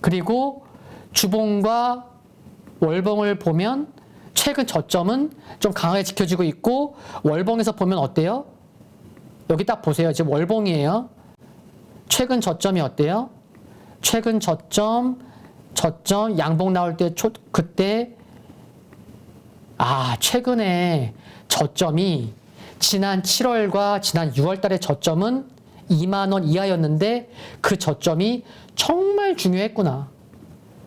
그리고 주봉과 월봉을 보면 최근 저점은 좀 강하게 지켜지고 있고 월봉에서 보면 어때요? 여기 딱 보세요. 지금 월봉이에요. 최근 저점이 어때요? 최근 저점 양봉 나올 때 그때 최근에 저점이 지난 7월과 지난 6월 달의 저점은 2만 원 이하였는데 그 저점이 정말 중요했구나.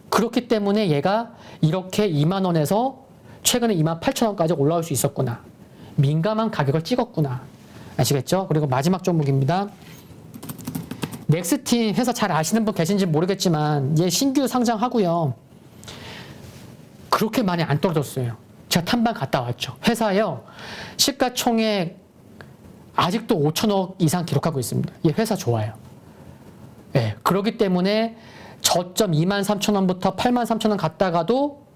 그렇기 때문에 얘가 이렇게 2만 원에서 최근에 28,000원까지 올라올 수 있었구나. 민감한 가격을 찍었구나. 아시겠죠? 그리고 마지막 종목입니다. 넥스틴 회사 잘 아시는 분 계신지 모르겠지만 얘 신규 상장하고요. 그렇게 많이 안 떨어졌어요. 제가 탐방 갔다 왔죠. 회사요. 시가총액 아직도 5천억 이상 기록하고 있습니다. 이 회사 좋아요. 네, 그렇기 때문에 저점 23,000원부터 83,000원 갔다가도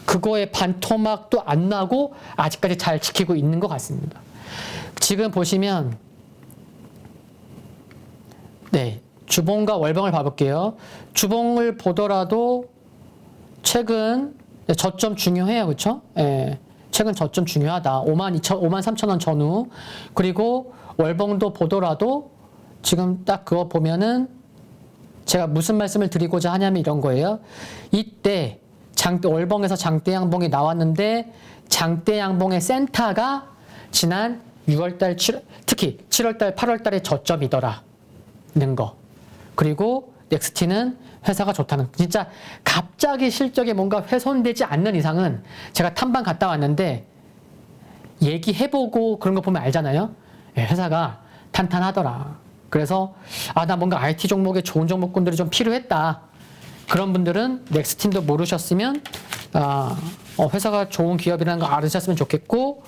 그거의 반토막도 안 나고 아직까지 잘 지키고 있는 것 같습니다. 지금 보시면 네, 주봉과 월봉을 봐볼게요. 주봉을 보더라도 최근 저점 중요해요. 그렇죠? 예. 최근 저점 중요하다. 53,000원 전후. 그리고 월봉도 보더라도 지금 딱 그거 보면은 제가 무슨 말씀을 드리고자 하냐면 이런 거예요. 이때 월봉에서 장대 양봉이 나왔는데 장대 양봉의 센터가 지난 6월달, 특히 7월달, 8월달의 저점이더라는 거. 그리고 넥스틴은 회사가 좋다는, 진짜 갑자기 실적에 뭔가 훼손되지 않는 이상은 제가 탐방 갔다 왔는데 얘기해보고 그런 거 보면 알잖아요. 예, 회사가 탄탄하더라. 그래서 나 뭔가 IT 종목에 좋은 종목군들이 좀 필요했다. 그런 분들은 넥스틴도 모르셨으면 회사가 좋은 기업이라는 거 알으셨으면 좋겠고,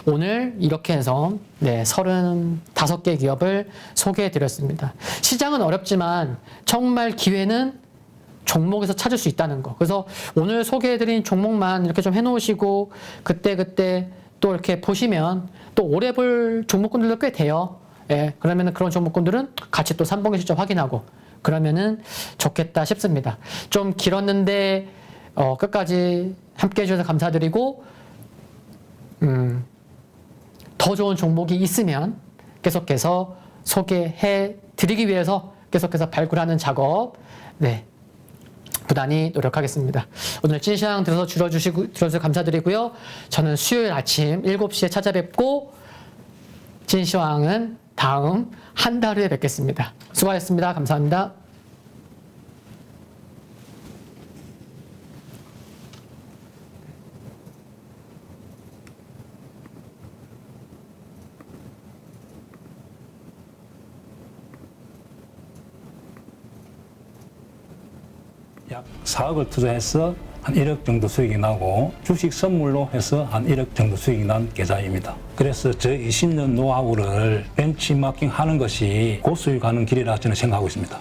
오늘 이렇게 해서 35개 기업을 소개해 드렸습니다. 시장은 어렵지만 정말 기회는 종목에서 찾을 수 있다는 거. 그래서 오늘 소개해 드린 종목만 이렇게 좀 해놓으시고 그때 또 이렇게 보시면 또 오래 볼 종목군들도 꽤 돼요. 예, 그러면은 그런 종목군들은 같이 또 3분기 실적 확인하고 그러면은 좋겠다 싶습니다. 좀 길었는데 끝까지 함께 해주셔서 감사드리고, 더 좋은 종목이 있으면 계속해서 소개해 드리기 위해서 계속해서 발굴하는 작업, 부단히 노력하겠습니다. 오늘 찐시황 들어주셔서 감사드리고요. 저는 수요일 아침 7시에 찾아뵙고 찐시황은 다음 한 달 후에 뵙겠습니다. 수고하셨습니다. 감사합니다. 약 4억을 투자해서 한 1억 정도 수익이 나고 주식 선물로 해서 한 1억 정도 수익이 난 계좌입니다. 그래서 저 20년 노하우를 벤치마킹 하는 것이 고수익하는 길이라 저는 생각하고 있습니다.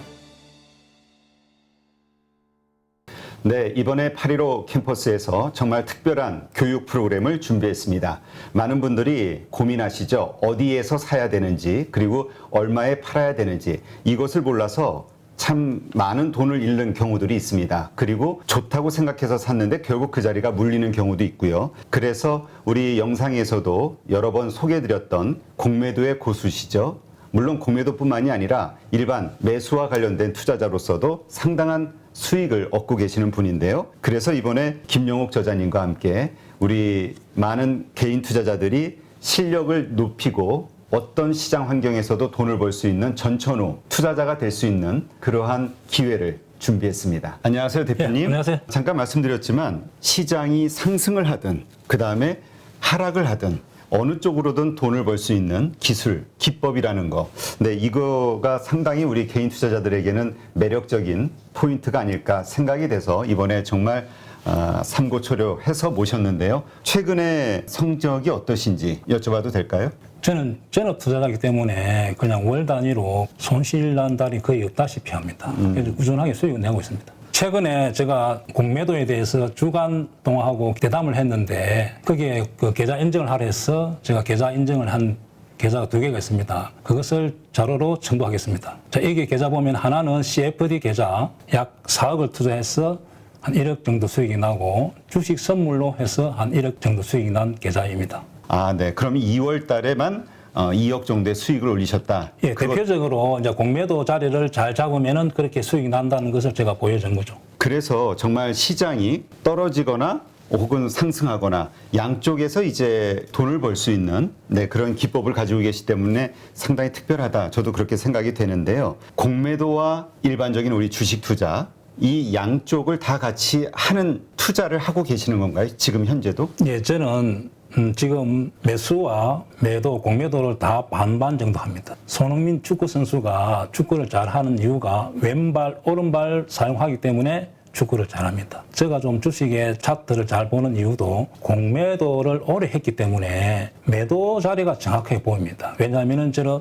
네, 이번에 8.15 캠퍼스에서 정말 특별한 교육 프로그램을 준비했습니다. 많은 분들이 고민하시죠. 어디에서 사야 되는지, 그리고 얼마에 팔아야 되는지, 이것을 몰라서 참 많은 돈을 잃는 경우들이 있습니다. 그리고 좋다고 생각해서 샀는데 결국 그 자리가 물리는 경우도 있고요. 그래서 우리 영상에서도 여러 번 소개해드렸던 공매도의 고수시죠. 물론 공매도뿐만이 아니라 일반 매수와 관련된 투자자로서도 상당한 수익을 얻고 계시는 분인데요. 그래서 이번에 김영옥 저자님과 함께 우리 많은 개인 투자자들이 실력을 높이고 어떤 시장 환경에서도 돈을 벌 수 있는 전천후 투자자가 될 수 있는 그러한 기회를 준비했습니다. 안녕하세요, 대표님. 네, 안녕하세요. 잠깐 말씀드렸지만 시장이 상승을 하든 그 다음에 하락을 하든 어느 쪽으로든 돈을 벌 수 있는 기술, 기법이라는 거. 네, 이거가 상당히 우리 개인 투자자들에게는 매력적인 포인트가 아닐까 생각이 돼서 이번에 정말 삼고초려해서 모셨는데요. 최근에 성적이 어떠신지 여쭤봐도 될까요? 저는 전업 투자자이기 때문에 그냥 월 단위로 손실 난 달이 거의 없다시피 합니다. 그래서 꾸준하게 수익을 내고 있습니다. 최근에 제가 공매도에 대해서 주간 동화하고 대담을 했는데 거기에 그 계좌 인증을 하려 해서 제가 계좌 인증을 한 계좌가 2개가 있습니다. 그것을 자료로 첨부하겠습니다. 자, 여기 계좌 보면 하나는 CFD 계좌 약 4억을 투자해서 한 1억 정도 수익이 나고 주식 선물로 해서 한 1억 정도 수익이 난 계좌입니다. 네. 그럼 2월 달에만 2억 정도의 수익을 올리셨다. 예, 대표적으로 이제 공매도 자리를 잘 잡으면은 그렇게 수익이 난다는 것을 제가 보여준 거죠. 그래서 정말 시장이 떨어지거나 혹은 상승하거나 양쪽에서 이제 돈을 벌 수 있는 그런 기법을 가지고 계시기 때문에 상당히 특별하다. 저도 그렇게 생각이 되는데요. 공매도와 일반적인 우리 주식 투자 이 양쪽을 다 같이 하는 투자를 하고 계시는 건가요? 지금 현재도? 예, 저는 지금 매수와 매도, 공매도를 다 반반 정도 합니다. 손흥민 축구 선수가 축구를 잘하는 이유가 왼발, 오른발 사용하기 때문에 축구를 잘합니다. 제가 좀 주식의 차트를 잘 보는 이유도 공매도를 오래 했기 때문에 매도 자리가 정확하게 보입니다. 왜냐하면 저는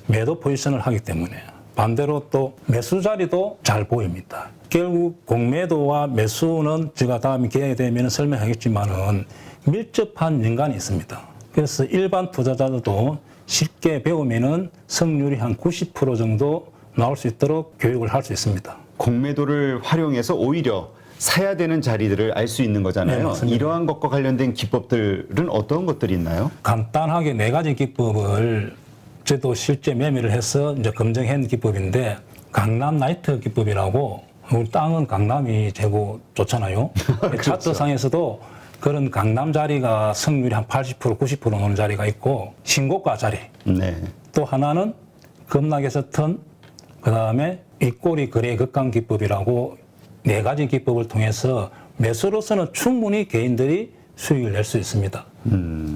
매도 포지션을 하기 때문에. 반대로 또 매수 자리도 잘 보입니다. 결국 공매도와 매수는 제가 다음에 기회가 되면 설명하겠지만은 밀접한 연관이 있습니다. 그래서 일반 투자자들도 쉽게 배우면은 성률이 한 90% 정도 나올 수 있도록 교육을 할 수 있습니다. 공매도를 활용해서 오히려 사야 되는 자리들을 알 수 있는 거잖아요. 네, 맞습니다. 이러한 것과 관련된 기법들은 어떤 것들이 있나요? 간단하게 4가지 기법을 저도 실제 매매를 해서 이제 검증한 기법인데, 강남 나이트 기법이라고, 우리 땅은 강남이 최고 좋잖아요. 차트상에서도 그런 강남 자리가 성률이 한 80%, 90% 나오는 자리가 있고, 신고가 자리. 네. 또 하나는 급락에서 턴, 그 다음에 윗꼬리 거래 극강 기법이라고 4가지 기법을 통해서 매수로서는 충분히 개인들이 수익을 낼 수 있습니다.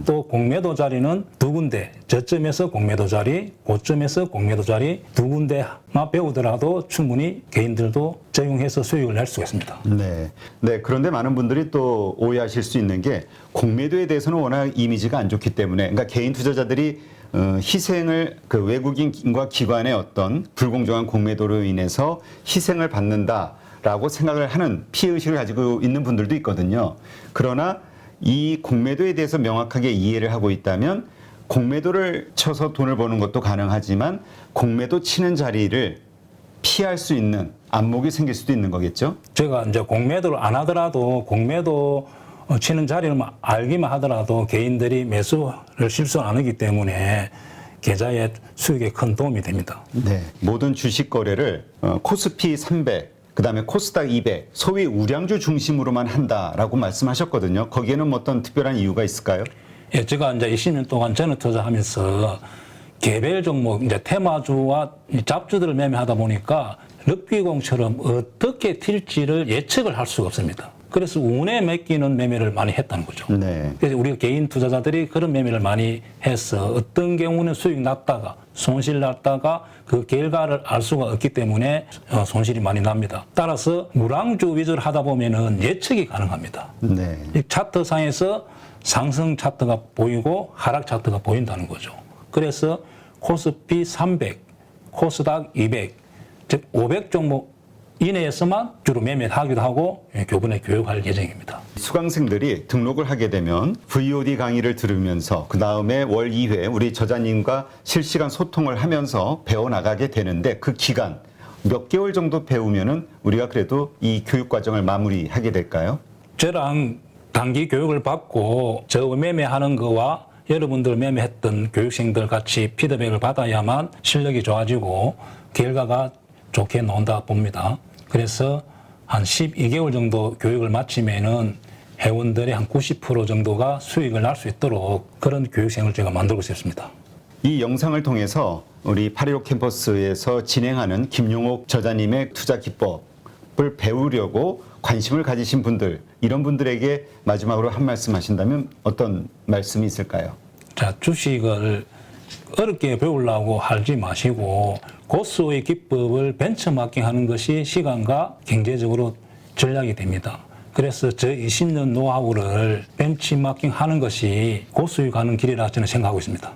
또 공매도 자리는 2군데, 저점에서 공매도 자리, 고점에서 공매도 자리 2군데만 배우더라도 충분히 개인들도 적용해서 수익을 낼 수가 있습니다. 네. 네. 그런데 많은 분들이 또 오해하실 수 있는 게 공매도에 대해서는 워낙 이미지가 안 좋기 때문에, 그러니까 개인 투자자들이 희생을 그 외국인과 기관의 어떤 불공정한 공매도로 인해서 희생을 받는다라고 생각을 하는 피해의식을 가지고 있는 분들도 있거든요. 그러나 이 공매도에 대해서 명확하게 이해를 하고 있다면 공매도를 쳐서 돈을 버는 것도 가능하지만 공매도 치는 자리를 피할 수 있는 안목이 생길 수도 있는 거겠죠? 제가 이제 공매도를 안 하더라도 공매도 치는 자리를 알기만 하더라도 개인들이 매수를 실수 안 하기 때문에 계좌의 수익에 큰 도움이 됩니다. 네. 모든 주식 거래를 코스피 300, 그다음에 코스닥 200, 소위 우량주 중심으로만 한다라고 말씀하셨거든요. 거기에는 뭐 어떤 특별한 이유가 있을까요? 예, 제가 이제 20년 동안 전후 투자하면서 개별 종목, 이제 테마주와 잡주들을 매매하다 보니까 럭비공처럼 어떻게 튈지를 예측을 할 수가 없습니다. 그래서 운에 맡기는 매매를 많이 했다는 거죠. 네. 그래서 우리가 개인 투자자들이 그런 매매를 많이 해서 어떤 경우는 수익 났다가 손실 났다가 그 결과를 알 수가 없기 때문에 손실이 많이 납니다. 따라서 무랑주 위주로 하다 보면은 예측이 가능합니다. 네. 이 차트상에서 상승 차트가 보이고 하락 차트가 보인다는 거죠. 그래서 코스피 300, 코스닥 200, 즉 500 종목 이내에서만 주로 매매를 하기도 하고 교본에 교육할 예정입니다. 수강생들이 등록을 하게 되면 VOD 강의를 들으면서 그 다음에 월 2회 우리 저자님과 실시간 소통을 하면서 배워나가게 되는데 그 기간 몇 개월 정도 배우면은 우리가 그래도 이 교육 과정을 마무리하게 될까요? 저랑 단기 교육을 받고 저 매매하는 거와 여러분들 매매했던 교육생들 같이 피드백을 받아야만 실력이 좋아지고 결과가 좋게 나온다 봅니다. 그래서 한 12개월 정도 교육을 마치면은 회원들의 한 90% 정도가 수익을 날 수 있도록 그런 교육생을 제가 만들고 싶습니다. 이 영상을 통해서 우리 8.15 캠퍼스에서 진행하는 김용옥 저자님의 투자 기법을 배우려고 관심을 가지신 분들, 이런 분들에게 마지막으로 한 말씀 하신다면 어떤 말씀이 있을까요? 자, 주식을 어렵게 배우려고 하지 마시고 고수의 기법을 벤처마킹하는 것이 시간과 경제적으로 전략이 됩니다. 그래서 저 20년 노하우를 벤치마킹하는 것이 고수익 가는 길이라 저는 생각하고 있습니다.